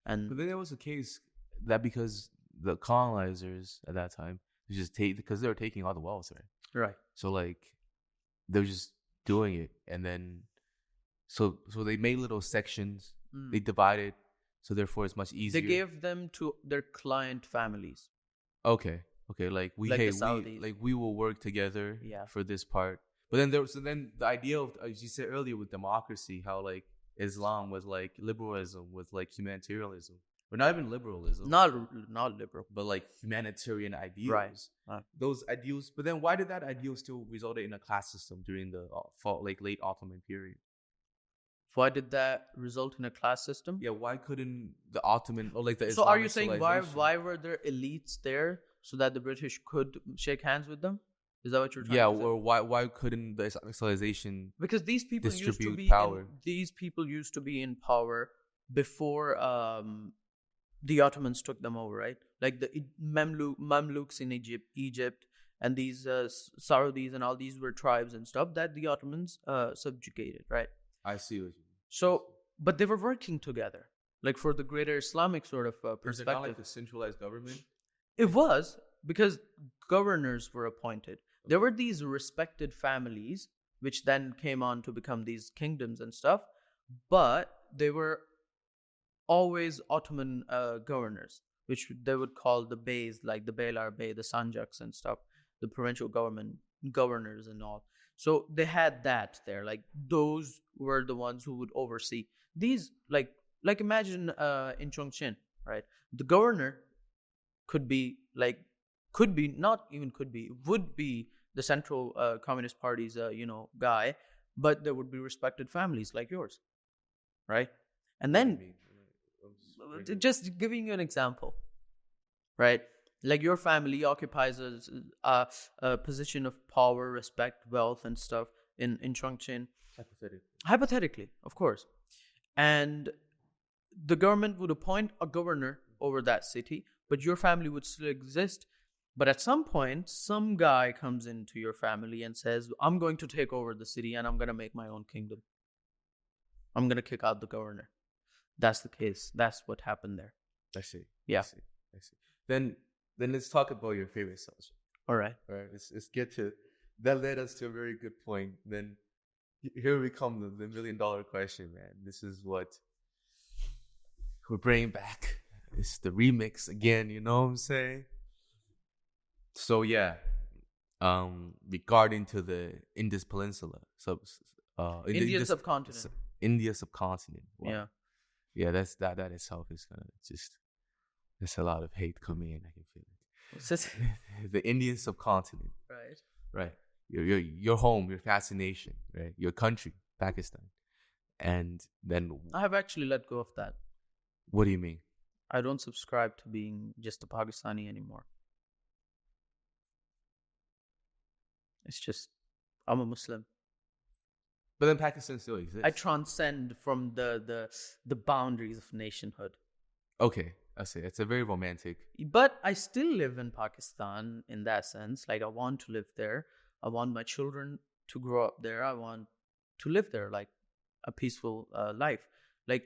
But then there was a case that because the colonizers at that time, because they were taking all the wealth, right? Right. So like they're just doing it, and then so they made little sections. They divided, so therefore it's much They easier. gave them to their client families, Okay. Like like the we Saudis. like we will work together Yeah. for this part. But then then the idea of, as you said earlier, with democracy, how like Islam was like liberalism with like humanitarianism, or not even liberalism, Not liberal. but like humanitarian ideals. Right. Those ideals. But then why did that ideal still result in a class system during the late Ottoman period? Why did that result in a class system? Yeah, why couldn't the Ottoman or like the So Islamic are you saying civilization- why were there elites there so that the British could shake hands with them? Is that what you're trying Yeah, to say? or why couldn't the Islamic civilization Because these people used to distribute be power? these people used to be in power before the Ottomans took them over, right? Like the Mamluks in Egypt, and these Saudis and all these were tribes and stuff that the Ottomans subjugated, right? I see what you mean. So, but they were working together, like for the greater Islamic sort of Is it not perspective. like a centralized government? It was because governors were appointed. There were these respected families, which then came on to become these kingdoms and stuff, but they were always Ottoman governors, which they would call the beys, like the Beylar Bey, the Sanjaks and stuff, the provincial governors and all. So they had that there. Like those were the ones who would oversee these. Like imagine in Chongqing, right? The governor would be the Central Communist Party's guy, but there would be respected families like yours, right? And then just giving you an example, right? Like your family occupies a position of power, respect, wealth, and stuff in Chongqing. Hypothetically, of course. And the government would appoint a governor over that city, but your family would still exist. But at some point, some guy comes into your family and says, I'm going to take over the city and I'm going to make my own kingdom. I'm going to kick out the governor. That's the case. That's what happened there. I see. Yeah. I see. Then let's talk about your favorite subject. All right. Let's get to that. Led us to a very good point. Then here we come, the $1 million question, man. This is what we're bringing back. It's the remix again. You know what I'm saying? So yeah, regarding to the Indus Peninsula, Indian subcontinent. India subcontinent. Wow. Yeah. That's that itself is gonna just. There's a lot of hate coming in. I can feel it. What's this? The Indian subcontinent. Right. Your home, your fascination, right? Your country, Pakistan, and then I have actually let go of that. What do you mean? I don't subscribe to being just a Pakistani anymore. It's just, I'm a Muslim. But then Pakistan still exists. I transcend from the boundaries of nationhood. Okay, I see. It's a very romantic. But I still live in Pakistan in that sense. Like I want to live there. I want my children to grow up there. I want to live there, like a peaceful life. Like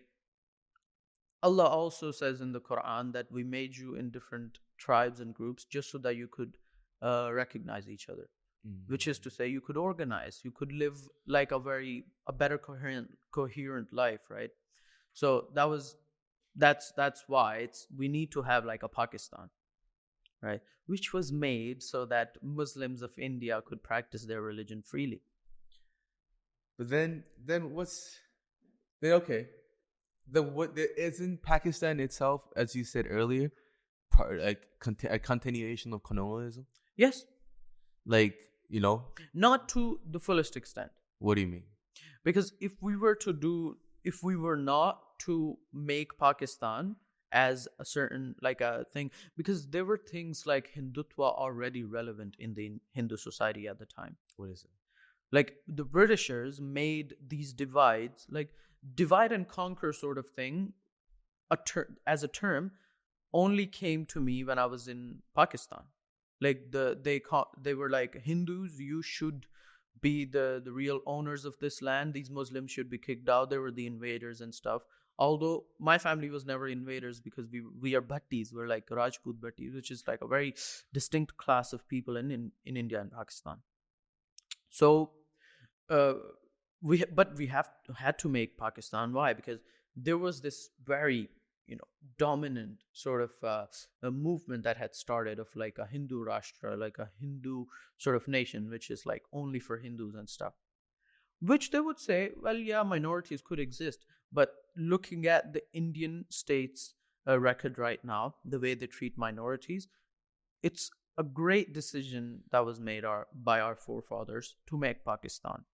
Allah also says in the Quran that we made you in different tribes and groups just so that you could recognize each other. Which is to say, you could organize, you could live like a better coherent life, right? So that's why we need to have like a Pakistan, right? Which was made so that Muslims of India could practice their religion freely. But then okay. Isn't Pakistan itself, as you said earlier, a continuation of colonialism? Yes. Like, not to the fullest extent. What do you mean? Because if we were not to make Pakistan as a certain, like a thing, because there were things like Hindutva already relevant in the Hindu society at the time. What is it? Like the Britishers made these divides, like divide and conquer sort of thing, as a term, only came to me when I was in Pakistan. Like they were like, Hindus, you should be the real owners of this land. These Muslims should be kicked out. They were the invaders and stuff. Although my family was never invaders because we are Bhattis. We're like Rajput Bhattis, which is like a very distinct class of people in India and Pakistan. So uh, but we have had to make Pakistan. Why? Because there was this very dominant sort of a movement that had started of like a Hindu Rashtra, like a Hindu sort of nation, which is like only for Hindus and stuff. Which they would say, well, yeah, minorities could exist, but looking at the Indian state's record right now, the way they treat minorities, it's a great decision that was made by our forefathers to make Pakistan.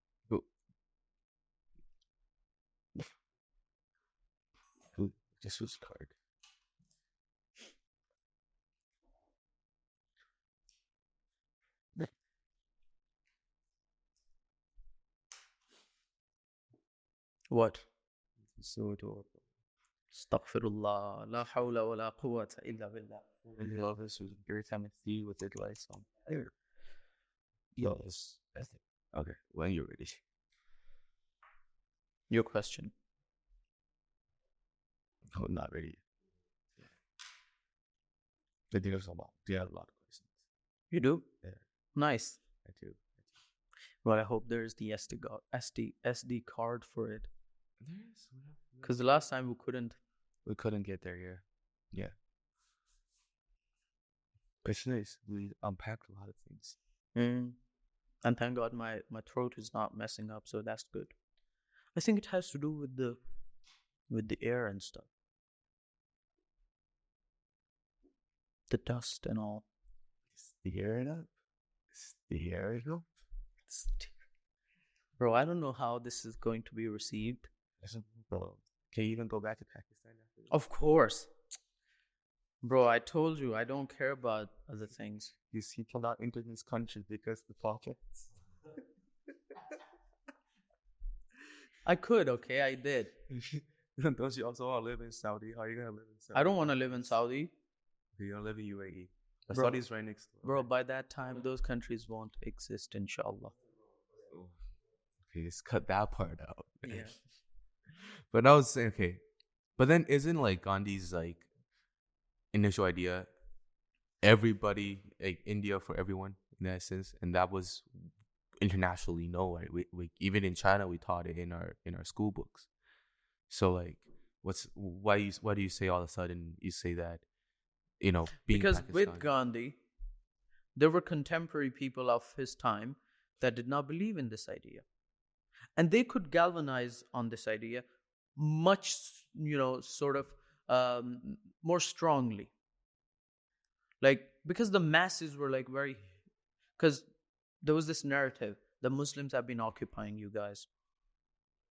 This was card. What? So to Astaghfirullah, la hawla wa la quwwata illa billah. love this was your time to see with it like some. Yes. Okay, when you're ready. Your question. Oh, not ready. Yeah. I think there's a lot. Yeah, a lot of questions. You do? Yeah. Nice. I do. Well, I hope there's the SD card for it. There is. Because the last time we couldn't get there. Yeah. It's nice. We unpacked a lot of things. And thank God my throat is not messing up, so that's good. I think it has to do with the air and stuff. The dust and all. Is the air up? Is the air up? Bro, I don't know how this is going to be received. Bro, can you even go back to Pakistan after this? Of course. Bro, I told you, I don't care about other things. These people not enter this country because the pockets. I could, okay, I did. Don't you also want to live in Saudi? How are you going to live in Saudi? I don't want to live in Saudi. You're going to live in UAE. Bro, Saudi's right next door. Bro, by that time, those countries won't exist, inshallah. Okay, just cut that part out. Yeah. But I was saying, okay. But then isn't like Gandhi's like initial idea, everybody, like India for everyone in that sense, and that was internationally known, right? We even in China we taught it in our school books. So like, why do you say all of a sudden you say that, being because Pakistani? With Gandhi, there were contemporary people of his time that did not believe in this idea, and they could galvanize on this idea much, sort of more strongly. Like, because the masses were like because there was this narrative, the Muslims have been occupying you guys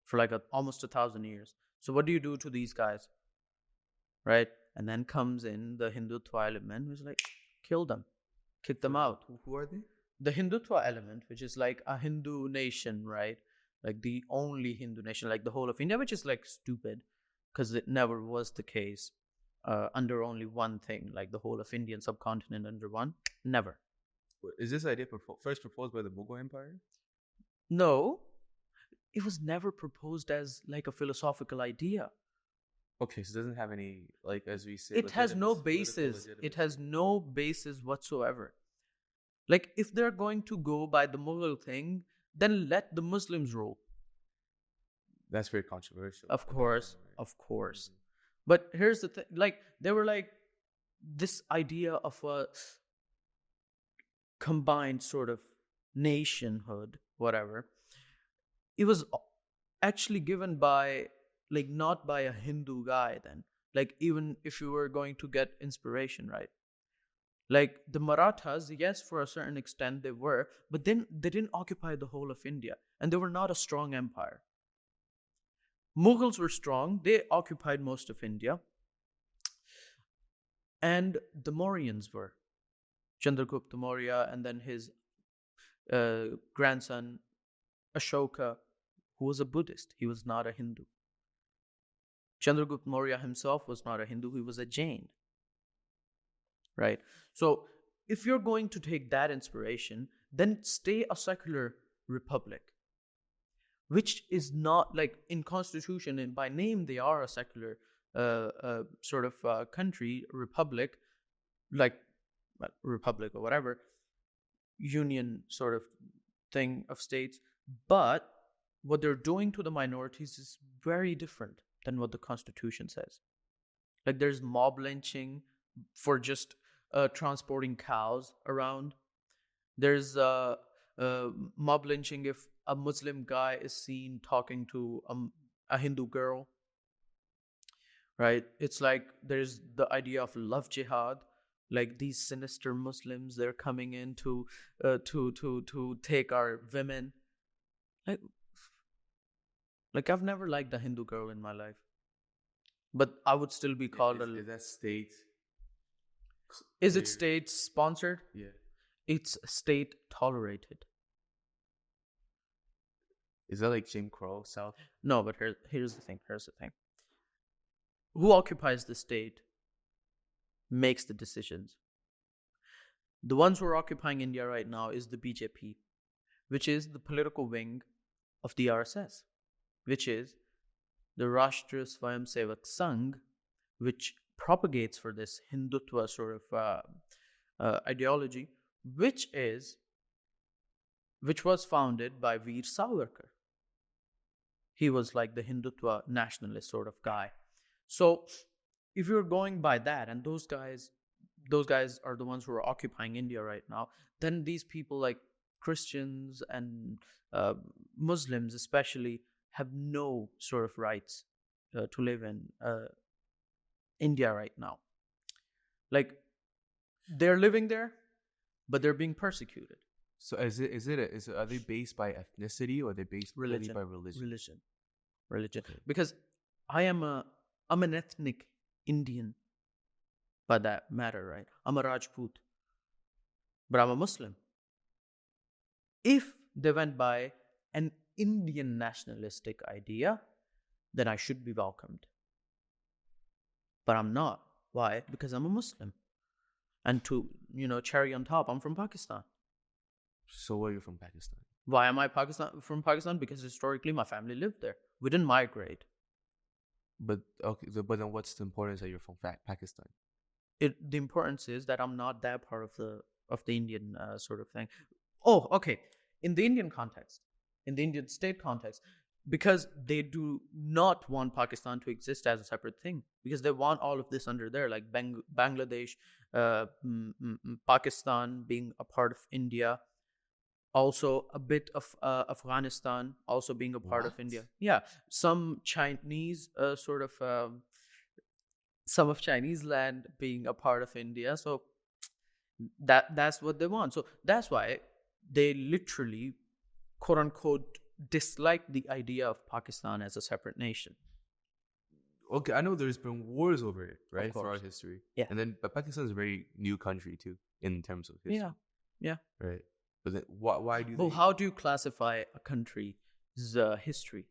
for like almost 1,000 years. So what do you do to these guys? Right? And then comes in the Hindutva element, which is like, kill them, kick them out. Who are they? The Hindutva element, which is like a Hindu nation, right? Like the only Hindu nation, like the whole of India, which is like stupid because it never was the case under only one thing, like the whole of Indian subcontinent under one. Never. Is this idea first proposed by the Mughal Empire? No, it was never proposed as like a philosophical idea. Okay, so it doesn't have any, like, as we say, it has no basis. It has no basis whatsoever. Like, if they're going to go by the Mughal thing, then let the Muslims rule. That's very controversial. Of course. Mm-hmm. But here's the thing. Like, they were like, this idea of a combined sort of nationhood, whatever, it was actually given by, like, not by a Hindu guy then. Like, even if you were going to get inspiration, right? Like, the Marathas, yes, for a certain extent they were, but then they didn't occupy the whole of India, and they were not a strong empire. Mughals were strong. They occupied most of India. And the Mauryans were. Chandragupta Maurya, and then his grandson, Ashoka, who was a Buddhist. He was not a Hindu. Chandragupta Maurya himself was not a Hindu. He was a Jain. Right? So, if you're going to take that inspiration, then stay a secular republic, which is not, like, in constitution and by name they are a secular sort of country, republic, like republic or whatever, union sort of thing of states, but what they're doing to the minorities is very different than what the Constitution says. Like there's mob lynching for just transporting cows around. There's mob lynching if a Muslim guy is seen talking to a Hindu girl. Right? It's like there's the idea of love jihad. Like these sinister Muslims, they're coming in to take our women. Like I've never liked a Hindu girl in my life, but I would still be called Is that state? Is it state sponsored? Yeah. It's state tolerated. Is that like Jim Crow South? No, but here's the thing. Who occupies the state makes the decisions. The ones who are occupying India right now is the BJP, which is the political wing of the RSS, which is the Rashtriya Swayamsevak Sangh, which propagates for this Hindutva sort of ideology, which was founded by Veer Savarkar. He was like the Hindutva nationalist sort of guy. So if you're going by that, and those guys are the ones who are occupying India right now, then these people like Christians and Muslims especially have no sort of rights to live in India right now. Like they're living there, but they're being persecuted. So are they based by ethnicity or are they based religion by religion? Religion. Because I'm an ethnic Indian, by that matter, right? I'm a Rajput, but I'm a Muslim. If they went by an Indian nationalistic idea, then I should be welcomed. But I'm not. Why? Because I'm a Muslim. And to, cherry on top, I'm from Pakistan. So where are you from Pakistan? Why am I from Pakistan? Because historically my family lived there. We didn't migrate. But okay, but then what's the importance that you're from Pakistan? The importance is that I'm not that part of the Indian sort of thing. Oh, okay. In the Indian context, in the Indian state context, because they do not want Pakistan to exist as a separate thing, because they want all of this under there, like Bangladesh, Pakistan being a part of India, also a bit of Afghanistan also being a part of India. Yeah, some Chinese some of Chinese land being a part of India. So that's what they want. So that's why they literally, quote unquote, dislike the idea of Pakistan as a separate nation. Okay, I know there's been wars over it, right, for our history. Yeah. And then, but Pakistan is a very new country too, in terms of history. Yeah. Right. But then, why do they? Well, how do you classify a country's history?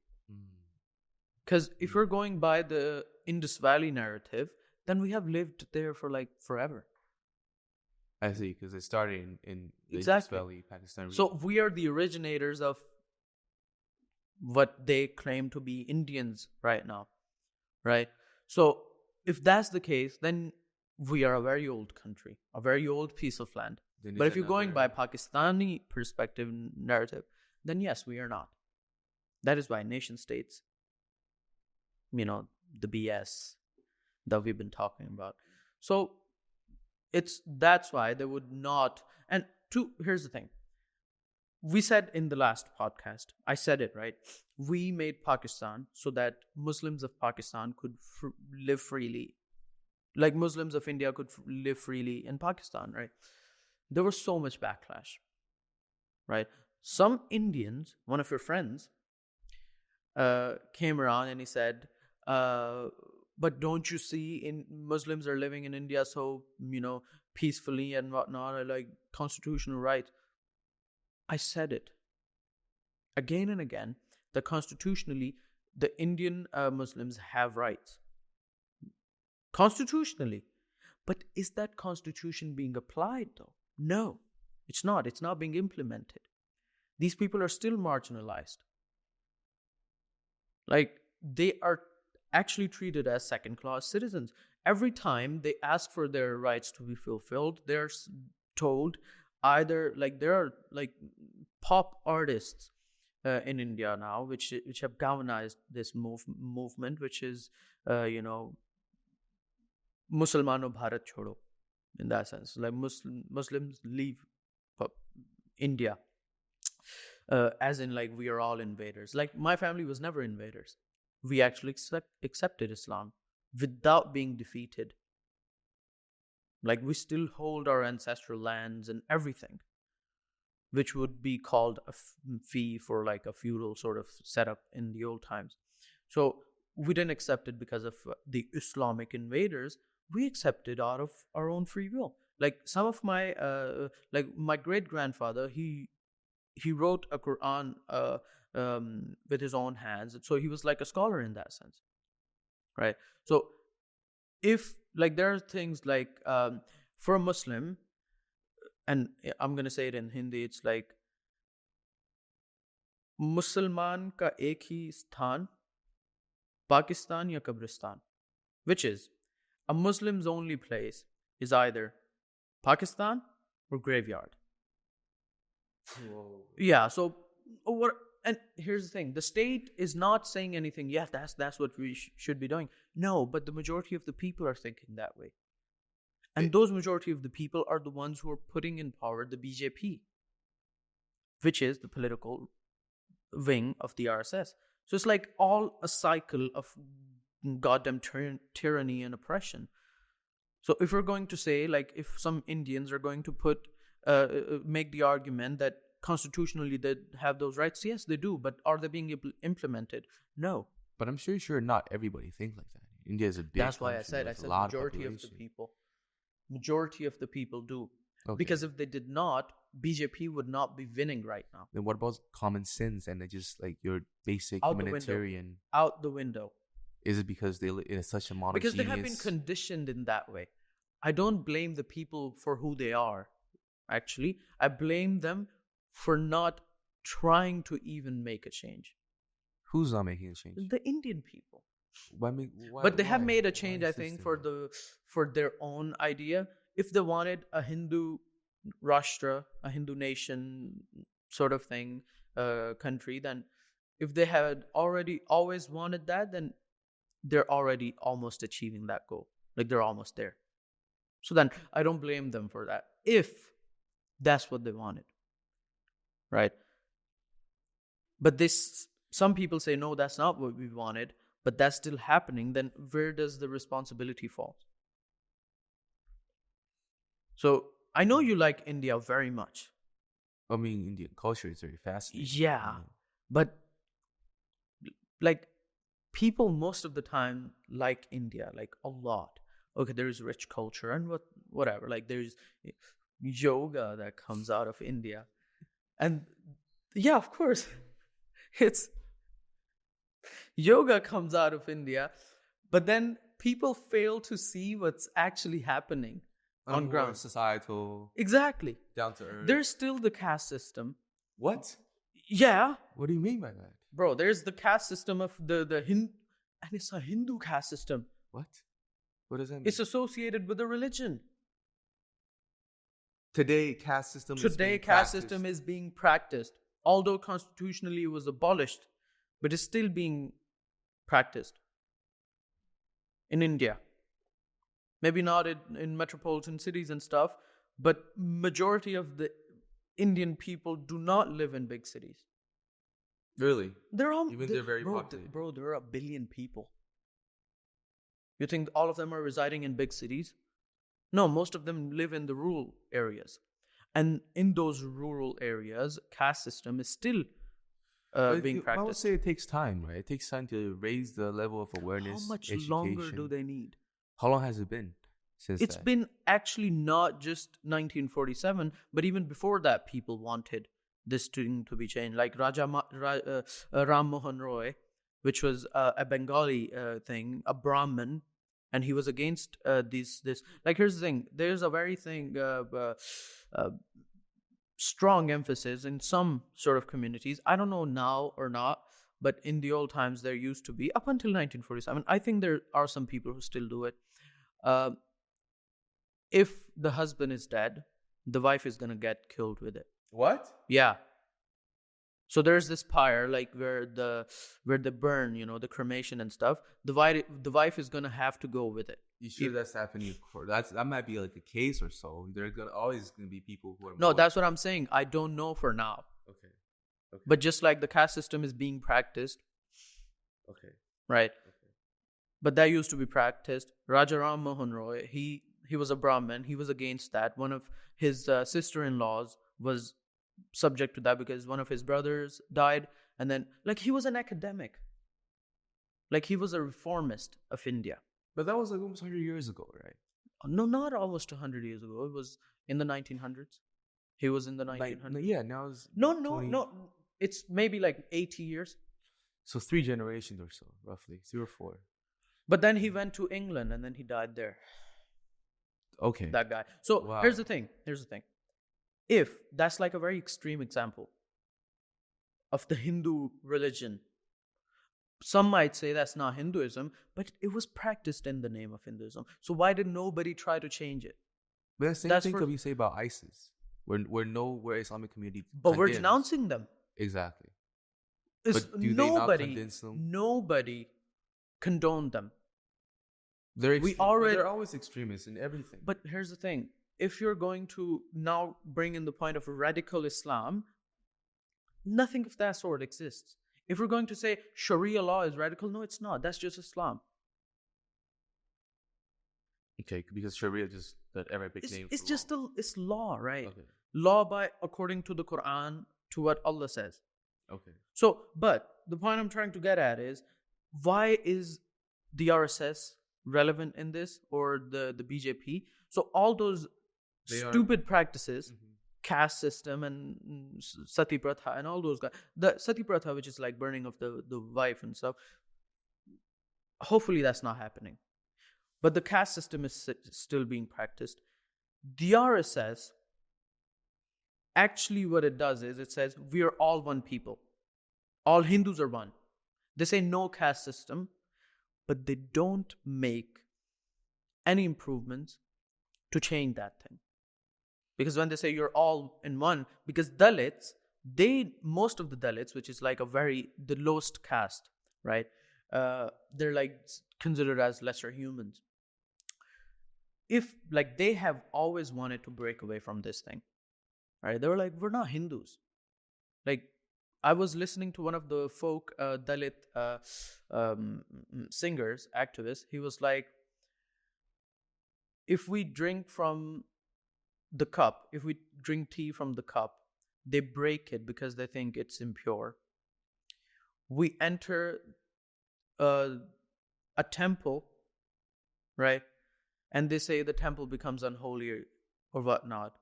Because if we're going by the Indus Valley narrative, then we have lived there for like forever. I see, because it started in the Exactly. Indus Valley, Pakistan region. So we are the originators of what they claim to be Indians right now, right? So if that's the case, then we are a very old country, a very old piece of land. But if you're going by Pakistani perspective narrative, then yes, we are not. That is why nation states, the BS that we've been talking about. So that's why they would not. And here's the thing. We said in the last podcast, I said it, right? We made Pakistan so that Muslims of Pakistan could live freely. Like Muslims of India could live freely in Pakistan, right? There was so much backlash, right? Some Indians, one of your friends, came around and he said, but don't you see Muslims are living in India so, peacefully and whatnot, like constitutional rights. I said it again and again that constitutionally, the Indian Muslims have rights. Constitutionally. But is that constitution being applied though? No, it's not. It's not being implemented. These people are still marginalized. Like, they are actually treated as second-class citizens. Every time they ask for their rights to be fulfilled, they're told, either like there are like pop artists in India now, which have galvanized this movement, which is Musalmano Bharat Chodo, in that sense, like Muslims leave India, as in like we are all invaders. Like my family was never invaders. We actually accepted Islam without being defeated. Like we still hold our ancestral lands and everything, which would be called a fee for like a feudal sort of setup in the old times. So we didn't accept it because of the Islamic invaders. We accepted out of our own free will. Like some of my like my great grandfather, he wrote a Quran with his own hands. So he was like a scholar in that sense, right? So if like there are things like for a Muslim, and I'm gonna say it in Hindi, it's like Musalman ka ek hi sthan, Pakistan ya Kabristan, which is a Muslim's only place is either Pakistan or graveyard. Whoa. Yeah. So what? And here's the thing: the state is not saying anything. Yeah, that's what we should be doing. No, but the majority of the people are thinking that way, and those majority of the people are the ones who are putting in power the BJP, which is the political wing of the RSS. So it's like all a cycle of goddamn tyranny and oppression. So if we're going to say, like, if some Indians are going to make the argument that constitutionally they have those rights, yes, they do, but are they being implemented? No. But I'm sure not everybody thinks like that. India is a big That's why I said majority of the people. Majority of the people do. Okay. Because if they did not, BJP would not be winning right now. Then what about common sense and just like your basic humanitarian? Out the window. Is it because they live in such a monogeneous? Because they have been conditioned in that way. I don't blame the people for who they are, actually. I blame them for not trying to even make a change. Who's not making a change? The Indian people. Why, but they have made a change, I think, for their own idea. If they wanted a Hindu Rashtra, a Hindu nation sort of thing, country, then if they had already always wanted that, then they're already almost achieving that goal. Like they're almost there. So then I don't blame them for that, if that's what they wanted. Right? But some people say, no, that's not what we wanted, but that's still happening. Then where does the responsibility fall? So I know you like India very much. I mean, Indian culture is very fascinating. Yeah. But like people most of the time like India, like a lot. Okay, there is rich culture and whatever. Like there's yoga that comes out of India. And yeah, of course, it's yoga comes out of India. But then people fail to see what's actually happening on ground. Societal. Exactly. Down to earth. There's still the caste system. What? Yeah. What do you mean by that? Bro, there's the caste system of the Hindu, and it's a Hindu caste system. What? What does that mean? It's associated with a religion. Today, caste system is being practiced. Although constitutionally it was abolished, but it's still being practiced in India. Maybe not in metropolitan cities and stuff, but majority of the Indian people do not live in big cities. Really? They're very populated. Bro, there are 1 billion people. You think all of them are residing in big cities? No, most of them live in the rural areas. And in those rural areas, caste system is still being practiced. I would say it takes time, right? It takes time to raise the level of awareness. How much education. longer do they need? How long has it been since It's been actually not just 1947, but even before that, people wanted this thing to be changed. Like Ram Mohan Roy, which was a Bengali thing, a Brahmin, and he was against this. Like, here's the thing: there's a very strong emphasis in some sort of communities. I don't know now or not, but in the old times there used to be, up until 1947. I think there are some people who still do it. If the husband is dead, the wife is gonna get killed with it. What? Yeah. So there's this pyre, like where they burn, the cremation and stuff. The wife is gonna have to go with it. You sure that's happening? That might be like a case or so. There's always gonna be people who are. No, that's what I'm saying. I don't know for now. Okay. But just like the caste system is being practiced. Okay. Right. Okay. But that used to be practiced. Raja Ram Mohan Roy, he was a Brahmin. He was against that. One of his sister-in-laws was subject to that because one of his brothers died, and then he was an academic, he was a reformist of India. But that was almost 100 years ago, right? No, not almost 100 years ago. It was in the 1900s. He was in the 1900s. Yeah, now it's no. It's maybe 80 years. So 3 generations or so, roughly 3 or 4. But then he went to England and then he died there. Okay. That guy. So wow. Here's the thing. If that's a very extreme example of the Hindu religion, some might say that's not Hinduism, but it was practiced in the name of Hinduism. So why did nobody try to change it? But the same thing could be said about ISIS, where Islamic community. But we're denouncing them. Exactly. But do they not condense them? Nobody condoned them. They're always extremists in everything. But here's the thing. If you're going to now bring in the point of radical Islam, nothing of that sort exists. If we're going to say Sharia law is radical, no, it's not. That's just Islam. Okay, because Sharia is just that Arabic name. It's just it's law, right? Okay. Law according to the Quran, to what Allah says. Okay. So, but the point I'm trying to get at is, why is the RSS relevant in this, or the BJP? So all those stupid practices, caste system and sati pratha and all those guys, the sati pratha, which is burning of the wife and stuff, hopefully that's not happening. But the caste system is still being practiced. The RSS, actually what it does is it says we are all one people. All Hindus are one. They say no caste system, but they don't make any improvements to change that thing. Because when they say you're all in one, because Dalits, most of the Dalits, which is the lowest caste, right? They're considered as lesser humans. If they have always wanted to break away from this thing, right? They were we're not Hindus. I was listening to one of the folk Dalit singers, activists. He was like, if we drink from the cup, if we drink tea from the cup, they break it because they think it's impure. We enter a temple, right? And they say the temple becomes unholy or whatnot.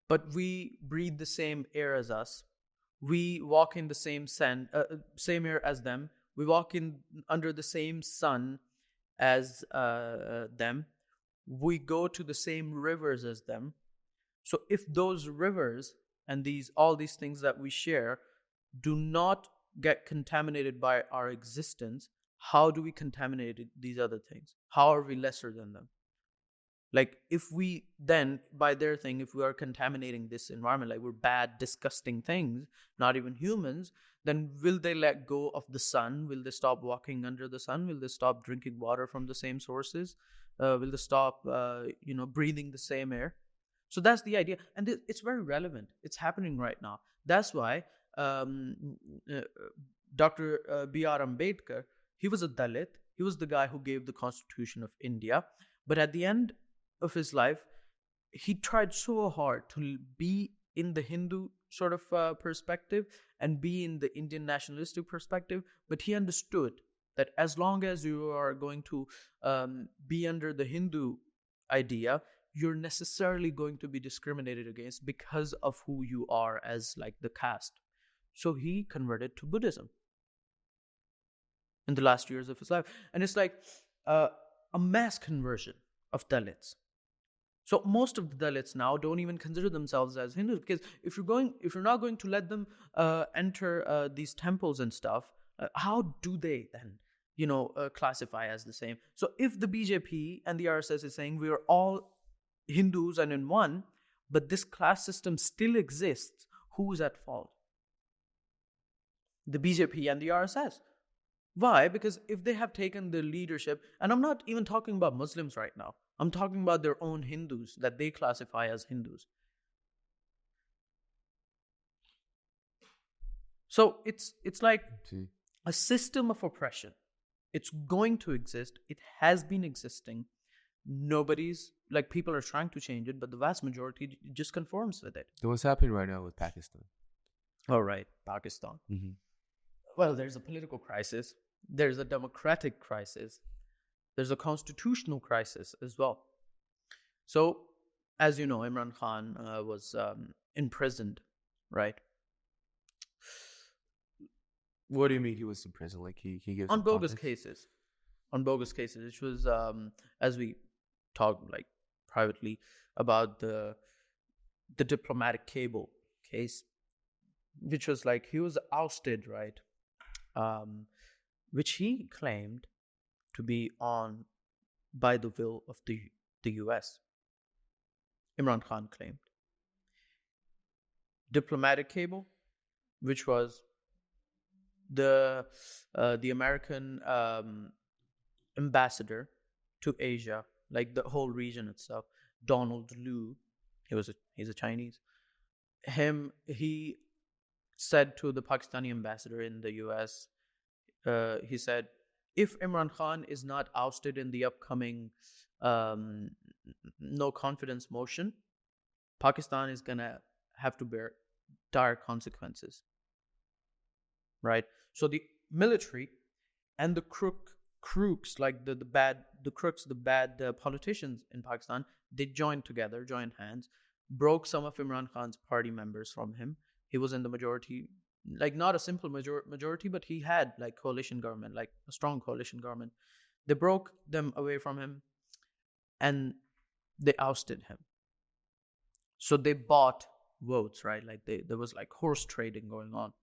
But we breathe the same air as us. We walk in the same air as them. We walk in under the same sun as them. We go to the same rivers as them. So if those rivers and all these things that we share do not get contaminated by our existence, how do we contaminate these other things? How are we lesser than them? If we then, by their thing, if we are contaminating this environment, we're bad, disgusting things, not even humans, then will they let go of the sun? Will they stop walking under the sun? Will they stop drinking water from the same sources? Will they stop, breathing the same air? So that's the idea. And it's very relevant. It's happening right now. That's why Dr. B.R. Ambedkar, he was a Dalit. He was the guy who gave the Constitution of India. But at the end of his life, he tried so hard to be in the Hindu sort of perspective and be in the Indian nationalistic perspective. But he understood that as long as you are going to be under the Hindu idea, you're necessarily going to be discriminated against because of who you are as the caste. So he converted to Buddhism in the last years of his life. And it's a mass conversion of Dalits. So most of the Dalits now don't even consider themselves as Hindus, because if you're not going to let them enter these temples and stuff, how do they then classify as the same? So if the BJP and the RSS is saying we are all Hindus and in one, but this class system still exists, who's at fault? The BJP and the RSS. Why? Because if they have taken the leadership, and I'm not even talking about Muslims right now, I'm talking about their own Hindus that they classify as Hindus. So it's like a system of oppression. It's going to exist. It has been existing. Nobody's, like, people are trying to change it, but the vast majority just conforms with it. So what's happening right now with Pakistan? All right, Pakistan. Mm-hmm. Well, there's a political crisis. There's a democratic crisis. There's a constitutional crisis as well. So, as you know, Imran Khan was imprisoned, right? What do you mean he was in prison? Like he gives on bogus cases, which was as we talked like privately about the diplomatic cable case, which was like he was ousted, right? Which he claimed to be on by the will of the US. Imran Khan claimed. Diplomatic cable, which was the American ambassador to Asia, like the whole region itself, Donald Lu, he's a Chinese. He said to the Pakistani ambassador in the US, he said, if Imran Khan is not ousted in the upcoming no confidence motion, Pakistan is gonna have to bear dire consequences. Right? So the military and the crooks, like the bad politicians in Pakistan, they joined hands, broke some of Imran Khan's party members from him. He was in the majority, like not a simple majority, but he had like coalition government, like a strong coalition government. They broke them away from him and they ousted him. So they bought votes, right? Like there was like horse trading going on.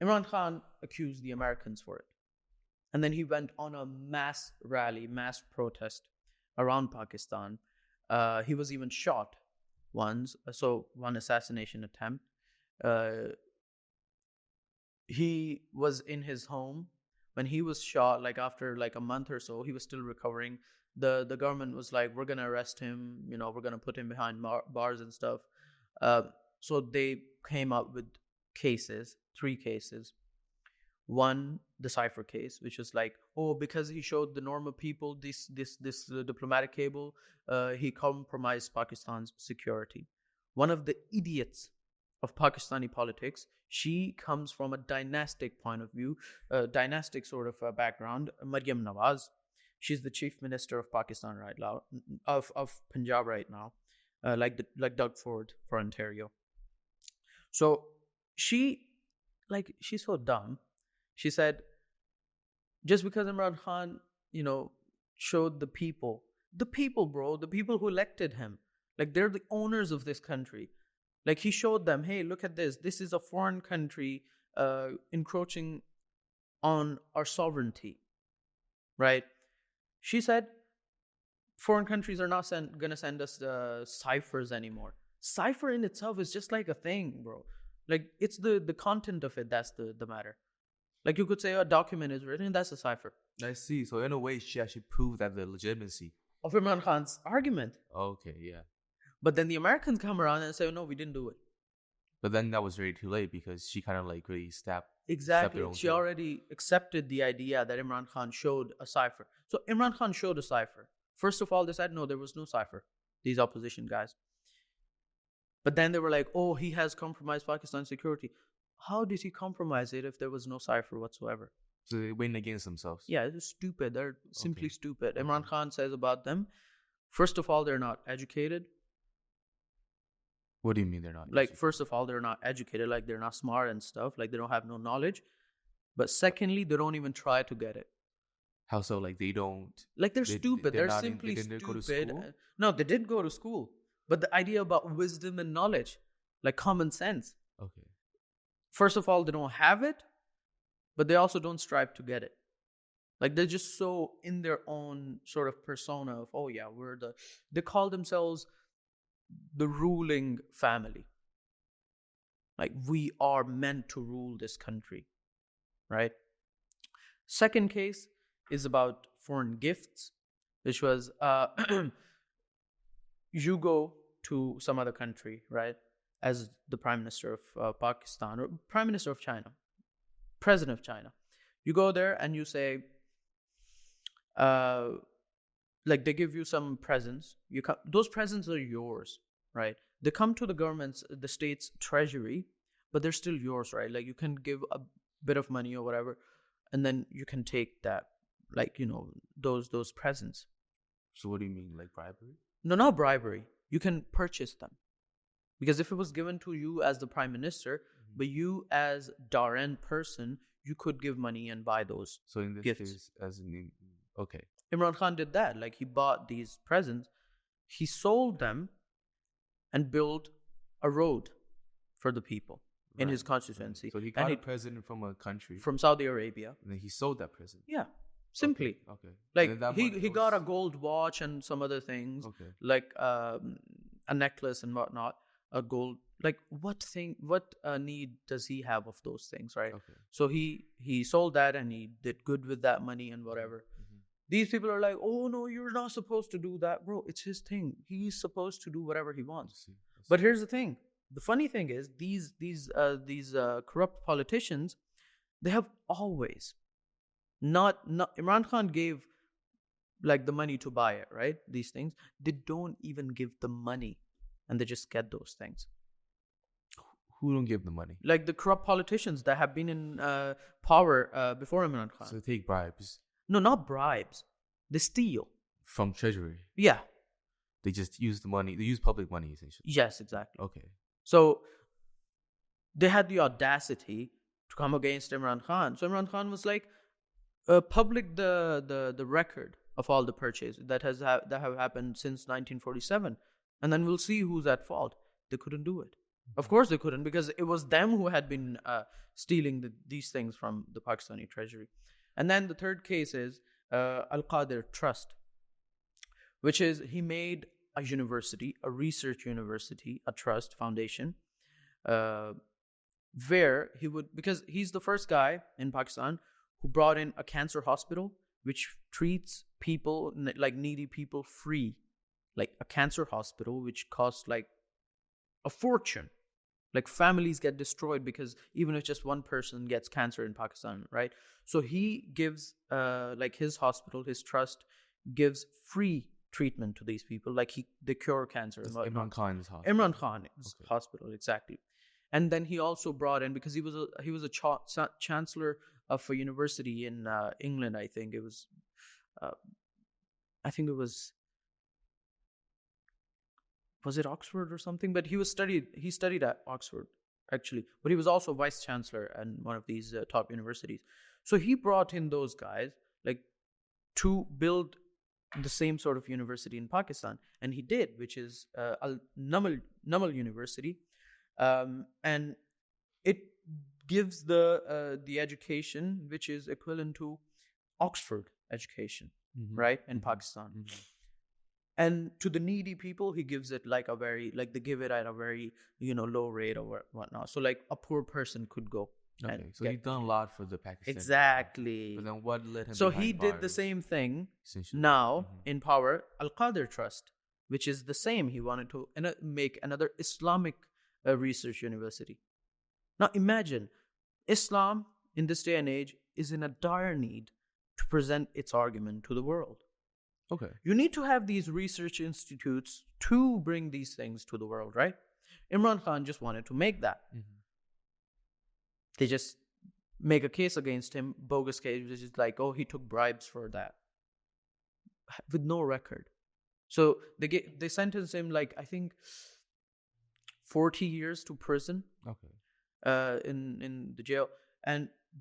Imran Khan accused the Americans for it. And then he went on a mass rally, mass protest around Pakistan. He was even shot once, so one assassination attempt. He was in his home when he was shot, like after like a month or so. He was still recovering. The government was like, we're going to arrest him, we're going to put him behind bars and stuff. So they came up with three cases. One, the cipher case, which is like, because he showed the normal people this diplomatic cable, he compromised Pakistan's security. One of the idiots of Pakistani politics, she comes from a dynastic point of view, dynastic sort of background, Maryam Nawaz. She's the chief minister of Pakistan right now, of Punjab right now, like Doug Ford for Ontario. So she's so dumb. She said, just because Imran Khan, showed the people, bro, the people who elected him, like they're the owners of this country. Like he showed them, hey, look at this. This is a foreign country encroaching on our sovereignty, right? She said, foreign countries are not going to send us ciphers anymore. Cipher in itself is just like a thing, bro. Like it's the content of it that's the matter. Like you could say a document is written, that's a cipher. I see. So in a way, she actually proved that the legitimacy of Imran Khan's argument. Okay, yeah. But then the Americans come around and say, no, we didn't do it. But then that was very too late because she kind of like really stepped. Exactly. She already accepted the idea that Imran Khan showed a cipher. So Imran Khan showed a cipher. First of all, they said, no, there was no cipher. These opposition guys. But then they were like, he has compromised Pakistan's security. How did he compromise it if there was no cipher whatsoever? So they went against themselves. Yeah, it's stupid. They're simply stupid. Okay. Imran Khan says about them, first of all, they're not educated. What do you mean they're not? Like, first of all, they're not educated. Like, they're not smart and stuff. Like, they don't have no knowledge. But secondly, they don't even try to get it. How so? Like, they don't... Like, they're stupid. They're simply stupid. Go to school? No, they did go to school. But the idea about wisdom and knowledge, like common sense. Okay. First of all, they don't have it. But they also don't strive to get it. Like, they're just so in their own sort of persona of, they call themselves the ruling family. Like, we are meant to rule this country, right? Second case is about foreign gifts, which was you go to some other country, right, as the Prime Minister of Pakistan or Prime Minister of China, President of China. You go there and you say, like, they give you some presents. Those presents are yours, right? They come to the state's treasury, but they're still yours, right? Like, you can give a bit of money or whatever, and then you can take that, like, those presents. So what do you mean, like bribery? No, not bribery. You can purchase them. Because if it was given to you as the Prime Minister, but you as Darren person, you could give money and buy those So in this gifts. case, okay. Imran Khan did that. Like, he bought these presents, he sold them, and built a road for the people in his constituency. So he got a president from a country. From Saudi Arabia. And then he sold that president. Yeah. Simply. Okay. Like, he got a gold watch and some other things. Okay. Like a necklace and whatnot. A gold. Like, what need does he have of those things, right? Okay. So he sold that and he did good with that money and whatever. These people are like, oh no, you're not supposed to do that, bro. It's his thing. He's supposed to do whatever he wants. But here's the thing. The funny thing is, these corrupt politicians, they have always not Imran Khan gave, like, the money to buy it, right? These things. They don't even give the money, and they just get those things. Who don't give the money? Like the corrupt politicians that have been in power before Imran Khan. So they take bribes. No, not bribes. They steal. From treasury. Yeah. They just use the money. They use public money, essentially. Yes, exactly. Okay. So they had the audacity to come against Imran Khan. So Imran Khan was like, public the record of all the purchases that have happened since 1947, and then we'll see who's at fault. They couldn't do it. Of course they couldn't, because it was them who had been stealing these things from the Pakistani treasury. And then the third case is Al-Qadir Trust, which is he made a university, a research university, a trust foundation, where he would, because he's the first guy in Pakistan who brought in a cancer hospital which treats people, like needy people, free. Like a cancer hospital which costs like a fortune. Like, families get destroyed because even if just one person gets cancer in Pakistan, right? So he gives, like, his hospital, his trust gives free treatment to these people. Like, they cure cancer. Imran Khan's hospital. Imran Khan's hospital, exactly. And then he also brought in, because he was a chancellor of a university in England. I think it was it Oxford or something? But he studied at Oxford, actually. But he was also vice chancellor at one of these top universities. So he brought in those guys, like, to build the same sort of university in Pakistan. And he did, which is Al-Namal University. And it gives the education which is equivalent to Oxford education, right, in Pakistan. And to the needy people, he gives it like they give it at a very, low rate or whatnot. So, like, a poor person could go. Okay, so he's done a lot for the Pakistan. Exactly. But then what led him? So he did the same thing now in power. Al-Qadir Trust, which is the same. He wanted to make another Islamic research university. Now imagine, Islam in this day and age is in a dire need to present its argument to the world. Okay. You need to have these research institutes to bring these things to the world, right? Imran Khan just wanted to make that. They just make a case against him, bogus case, which is like, oh, he took bribes for that, with no record. So they sentenced him, like, I think 40 years to prison. Okay. In the jail,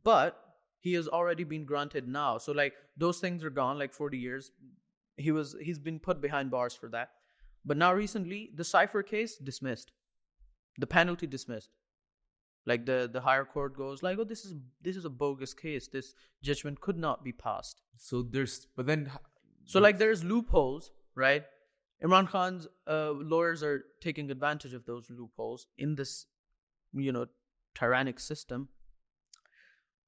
but he has already been granted now. So, like, those things are gone. Like 40 years, he's been put behind bars for that. But now recently, the Cypher case dismissed, the penalty dismissed. Like the higher court goes like, oh, this is a bogus case. This judgment could not be passed. So there's like, there's loopholes, right? Imran Khan's lawyers are taking advantage of those loopholes in this, tyrannic system.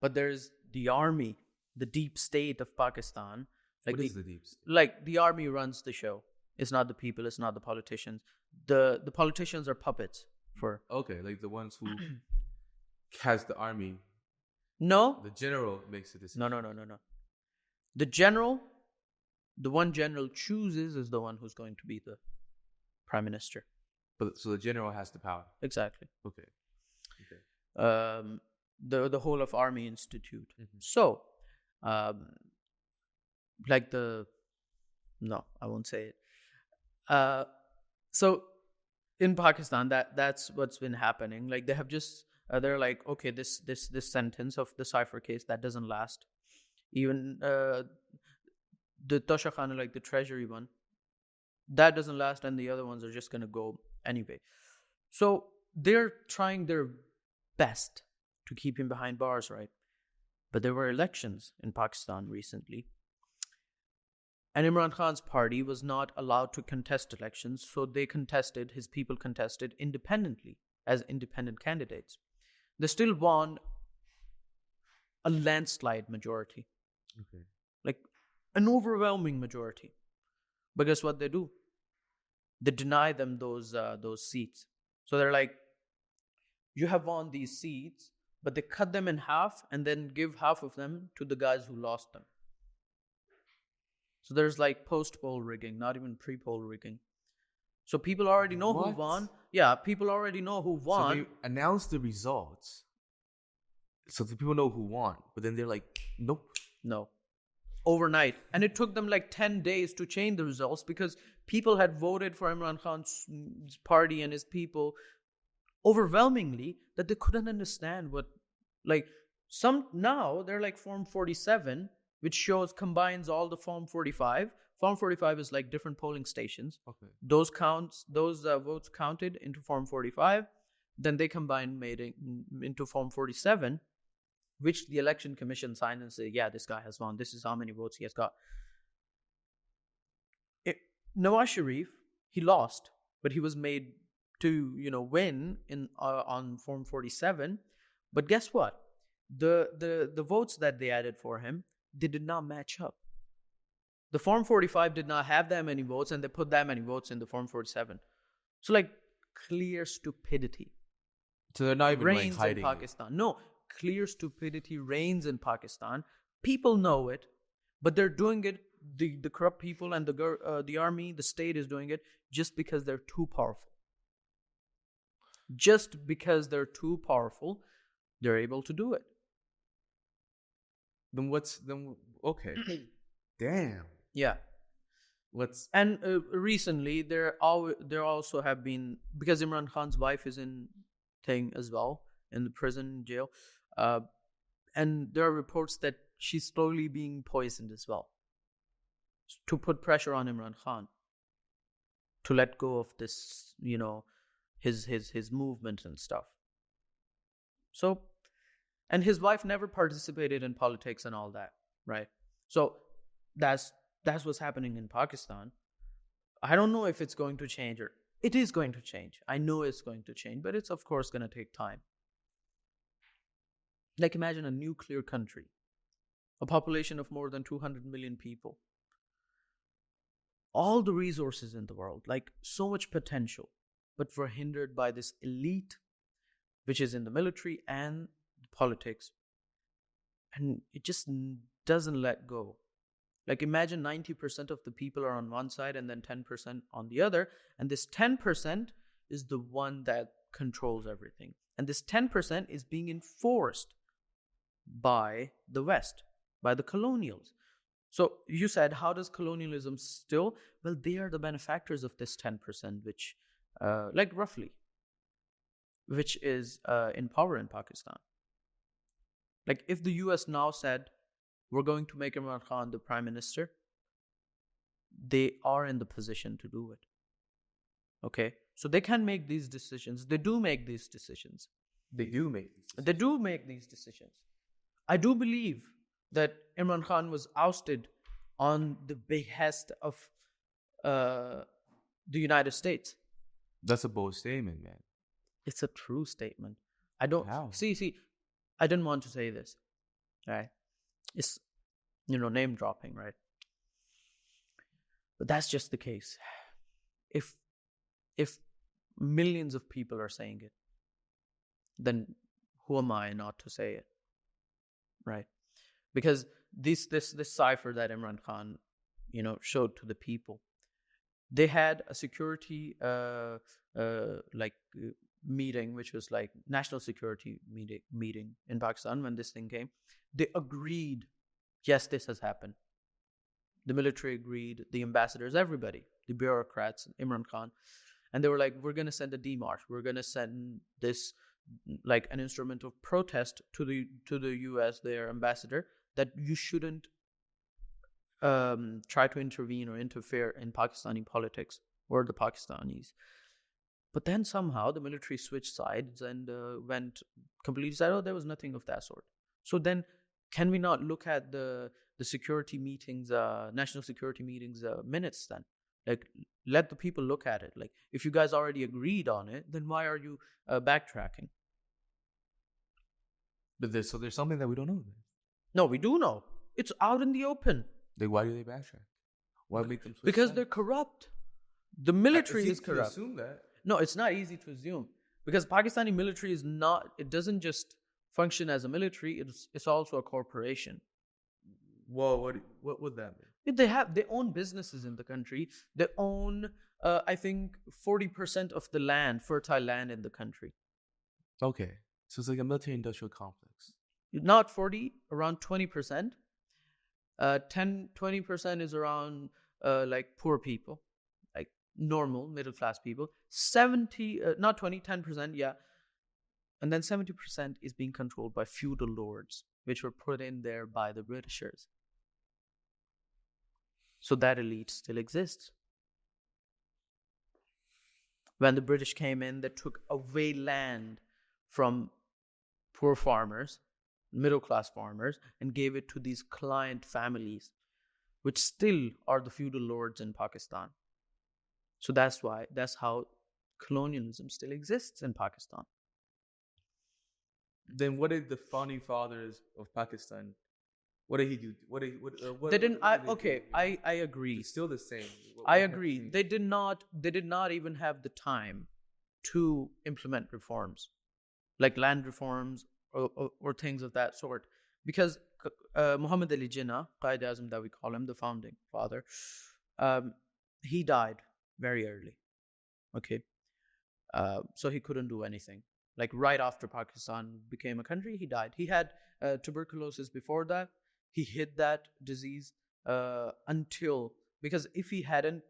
But there's the army, the deep state of Pakistan. What is the deep state? Like the army runs the show. It's not the people. It's not the politicians. The politicians are puppets for. Okay, like the ones who has the army. No. The general makes the decision. No. The one general chooses is the one who's going to be the prime minister. But so the general has the power. Exactly. Okay. The whole of army institute. Mm-hmm. So, no, I won't say it. So in Pakistan, that's what's been happening. Like they have just they're like, okay, this sentence of the cipher case that doesn't last. Even the Tosha Khana, like the treasury one, that doesn't last, and the other ones are just gonna go anyway. So they're trying their best to keep him behind bars, right? But there were elections in Pakistan recently, and Imran Khan's party was not allowed to contest elections, so his people contested independently as independent candidates. They still won a landslide majority. Okay. Like an overwhelming majority. But guess what they do? They deny them those seats. So they're like, you have won these seats, but they cut them in half and then give half of them to the guys who lost them. So there's like post-poll rigging, not even pre-poll rigging. So people already know who won. Yeah, people already know who won. So they announce the results, so the people know who won. But then they're like, nope. No. Overnight. And it took them like 10 days to change the results because people had voted for Imran Khan's party and his people overwhelmingly that they couldn't understand what, like, now they're like Form 47, which combines all the Form 45. Form 45 is like different polling stations. Okay. Those votes counted into Form 45. Then they made it into Form 47, which the election commission signed and said, yeah, this guy has won. This is how many votes he has got. Nawaz Sharif, he lost, but he was made to, win on Form 47. But guess what? The votes that they added for him, they did not match up. The Form 45 did not have that many votes, and they put that many votes in the Form 47. So, like, clear stupidity. So they're not even reigns like hiding in Pakistan. No, clear stupidity reigns in Pakistan. People know it, but they're doing it. The corrupt people and the army, the state is doing it just because they're too powerful. Just because they're too powerful, they're able to do it. Then okay. Damn. Yeah. And recently there also have been, because Imran Khan's wife is in thing as well, in the prison jail, and there are reports that she's slowly being poisoned as well, to put pressure on Imran Khan to let go of this, his movement and stuff. So, and his wife never participated in politics and all that, right? So that's what's happening in Pakistan. I don't know if it's going to change, or it is going to change. I know it's going to change, but it's of course going to take time. Like, imagine a nuclear country, a population of more than 200 million people, all the resources in the world, like so much potential, but we're hindered by this elite, which is in the military and politics, and it just doesn't let go. Like, imagine 90% of the people are on one side and then 10% on the other, and this 10% is the one that controls everything, and this 10% is being enforced by the West, by the colonials. So you said, how does colonialism still? Well, they are the benefactors of this 10%, which roughly, which is in power in Pakistan. Like, if the US now said, we're going to make Imran Khan the prime minister, they are in the position to do it. Okay? So they can make these decisions. They do make these decisions. They do make these decisions. I do believe that Imran Khan was ousted on the behest of the United States. That's a bold statement, man. It's a true statement. I don't How? see. I didn't want to say this, right? It's name dropping, right? But that's just the case. If millions of people are saying it, then who am I not to say it, right? Because this cipher that Imran Khan, showed to the people, they had a security meeting, which was like national security meeting in Pakistan when this thing came. They agreed, yes, this has happened. The military agreed, the ambassadors, everybody, the bureaucrats, Imran Khan, and they were like, we're going to send a demarche. We're going to send this like an instrument of protest to the US, their ambassador, that you shouldn't try to intervene or interfere in Pakistani politics or the Pakistanis. But then somehow the military switched sides and went completely said, oh, there was nothing of that sort. So then can we not look at the security meetings, national security meetings minutes then? Like, let the people look at it. Like, if you guys already agreed on it, then why are you backtracking? But there's something that we don't know then. No, we do know. It's out in the open. Like, why do they backtrack? Why make them switch Because sides? they're corrupt. The military is corrupt. It's easy to assume that. No, it's not easy to assume. Because Pakistani military is not, it doesn't just function as a military, it's also a corporation. Whoa, what would that mean? They own businesses in the country. They own, I think, 40% of the land, fertile land in the country. Okay. So it's like a military-industrial complex. Not 40, around 20%. 20% is around like poor people, like normal middle-class people. 10%, yeah. And then 70% is being controlled by feudal lords, which were put in there by the Britishers. So that elite still exists. When the British came in, they took away land from poor farmers, middle-class farmers, and gave it to these client families, which still are the feudal lords in Pakistan. So that's how colonialism still exists in Pakistan. Then what did the founding fathers of Pakistan, what did he do? They didn't. I agree. It's still the same. I agree. They did not even have the time to implement reforms, like land reforms or things of that sort. Because Muhammad Ali Jinnah, Qaid-e-Azam that we call him, the founding father, he died very early. Okay. So he couldn't do anything. Like right after Pakistan became a country, he died. He had tuberculosis before that. He hid that disease because if he hadn't,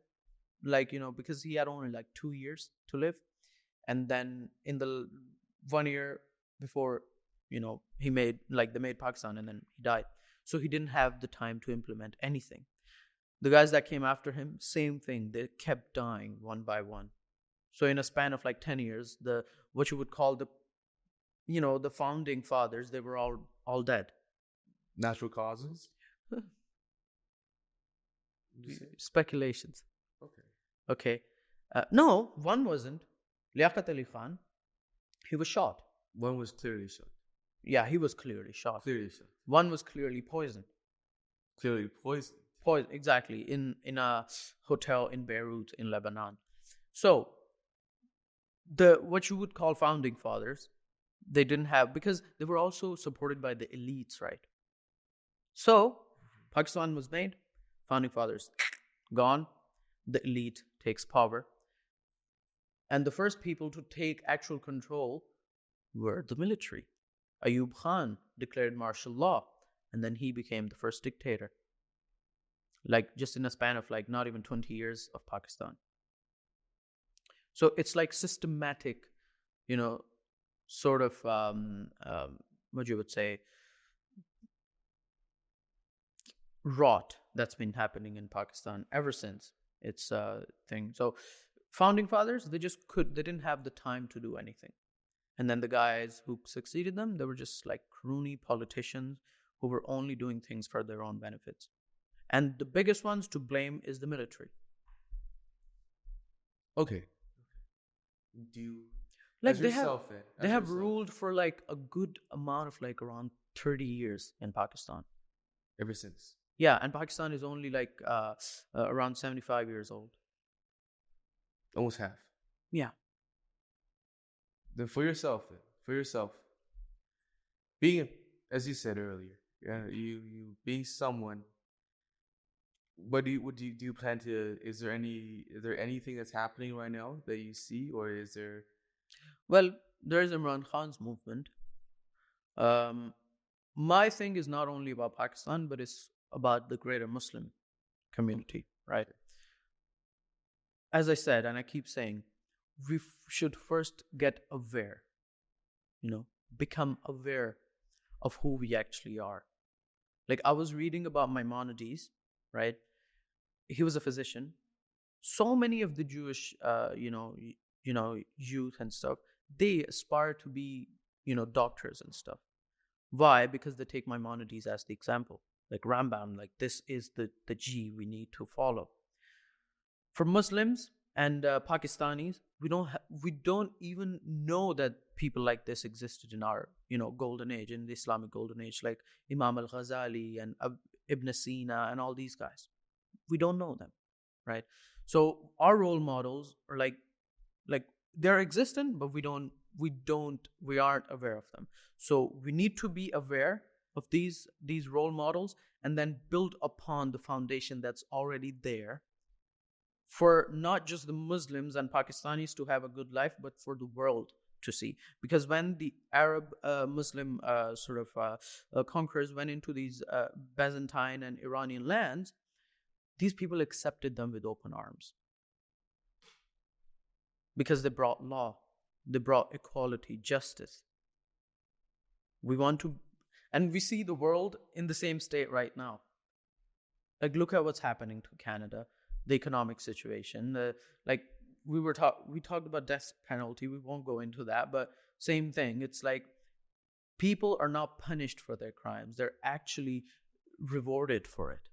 because he had only like 2 years to live. And then in the 1 year before, they made Pakistan and then he died. So he didn't have the time to implement anything. The guys that came after him, same thing. They kept dying one by one. So in a span of like 10 years, what you would call the founding fathers, they were all dead. Natural causes? Speculations. Okay. No, one wasn't. Liaquat Ali Khan, he was shot. One was clearly shot. Yeah, he was clearly shot. Clearly shot. One was clearly poisoned. Clearly poisoned. Poison, exactly, in a hotel in Beirut in Lebanon. So what you would call founding fathers, they didn't have, because they were also supported by the elites, right? So Pakistan was made, founding fathers gone, the elite takes power, and the first people to take actual control were the military. Ayub Khan declared martial law, and then he became the first dictator, like just in a span of like not even 20 years of Pakistan. So it's like systematic, sort of, what you would say, rot that's been happening in Pakistan ever since its thing. So founding fathers, they didn't have the time to do anything. And then the guys who succeeded them, they were just like croony politicians who were only doing things for their own benefits. And the biggest ones to blame is the military. Okay. Do you, Like as they have yourself then? they As have yourself, ruled for like a good amount of like around 30 years in Pakistan. ever since. Yeah, and Pakistan is only like around 75 years old. Almost half. Yeah. Then for yourself, being, as you said earlier, you being someone. What do you plan to? Is there anything that's happening right now that you see, or is there? Well, there is Imran Khan's movement. Um, my thing is not only about Pakistan, but it's about the greater Muslim community, right? As I said, and I keep saying, we should first get aware, become aware of who we actually are. Like I was reading about Maimonides, right? He was a physician. So many of the Jewish, youth and stuff, they aspire to be, doctors and stuff. Why? Because they take Maimonides as the example. Like Rambam, like this is the G we need to follow. For Muslims and Pakistanis, we don't even know that people like this existed in our golden age, in the Islamic golden age, like Imam al-Ghazali and Ibn Sina and all these guys. We don't know them, right? So our role models are like they're existent, but we aren't aware of them. So we need to be aware of these role models and then build upon the foundation that's already there for not just the Muslims and Pakistanis to have a good life, but for the world to see. Because when the Arab Muslim conquerors went into these Byzantine and Iranian lands, these people accepted them with open arms because they brought law, they brought equality, justice. We want to, and we see the world in the same state right now. Like, look at what's happening to Canada, the economic situation. We talked about death penalty. We won't go into that, but same thing. It's like people are not punished for their crimes; they're actually rewarded for it.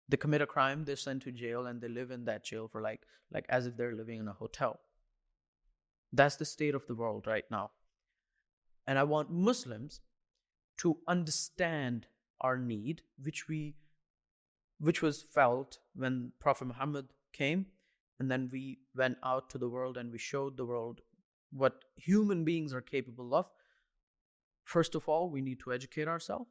They commit a crime, they're sent to jail, and they live in that jail for like as if they're living in a hotel. That's the state of the world right now. And I want Muslims to understand our need, which was felt when Prophet Muhammad came, and then we went out to the world and we showed the world what human beings are capable of. First of all, we need to educate ourselves,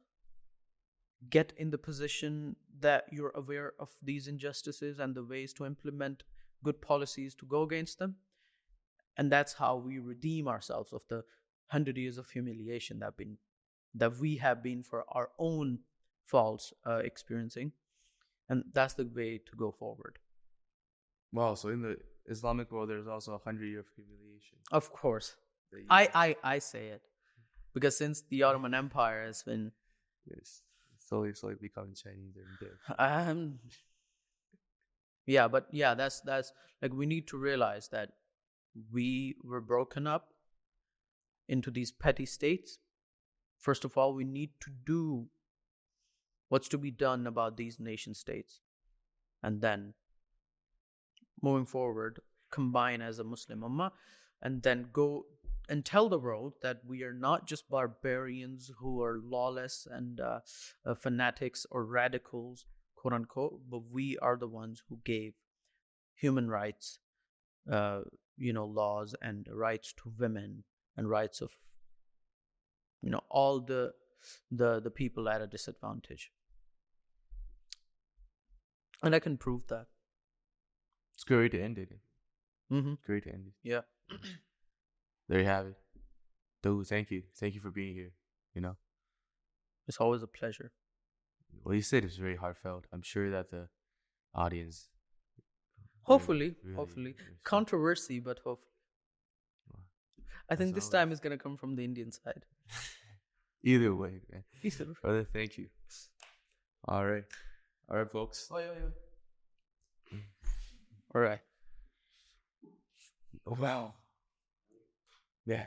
get in the position that you're aware of these injustices and the ways to implement good policies to go against them. And that's how we redeem ourselves of the 100 years of humiliation that we have been for our own faults experiencing. And that's the way to go forward. Wow, so in the Islamic world, there's also 100 years of humiliation. Of course. I say it. Because since the Ottoman Empire has been... Yes, slowly becoming Chinese every day. Yeah, but yeah, that's like we need to realize that we were broken up into these petty states. First of all, we need to do what's to be done about these nation states. And then, moving forward, combine as a Muslim ummah, and then go and tell the world that we are not just barbarians who are lawless and fanatics or radicals, quote unquote, but we are the ones who gave human rights, laws and rights to women and rights of, all the people at a disadvantage. And I can prove that. It's great to end it. Mm-hmm. Great to end it. Yeah. There you have it. Dude, thank you. Thank you for being here. It's always a pleasure. Well, you said it's very heartfelt. I'm sure that the audience... Hopefully. Really Controversy, but hopefully. Well, I think this time is going to come from the Indian side. Either way, man. Either way. Brother, thank you. All right, folks. Oh, yeah. All right. Wow. Yeah.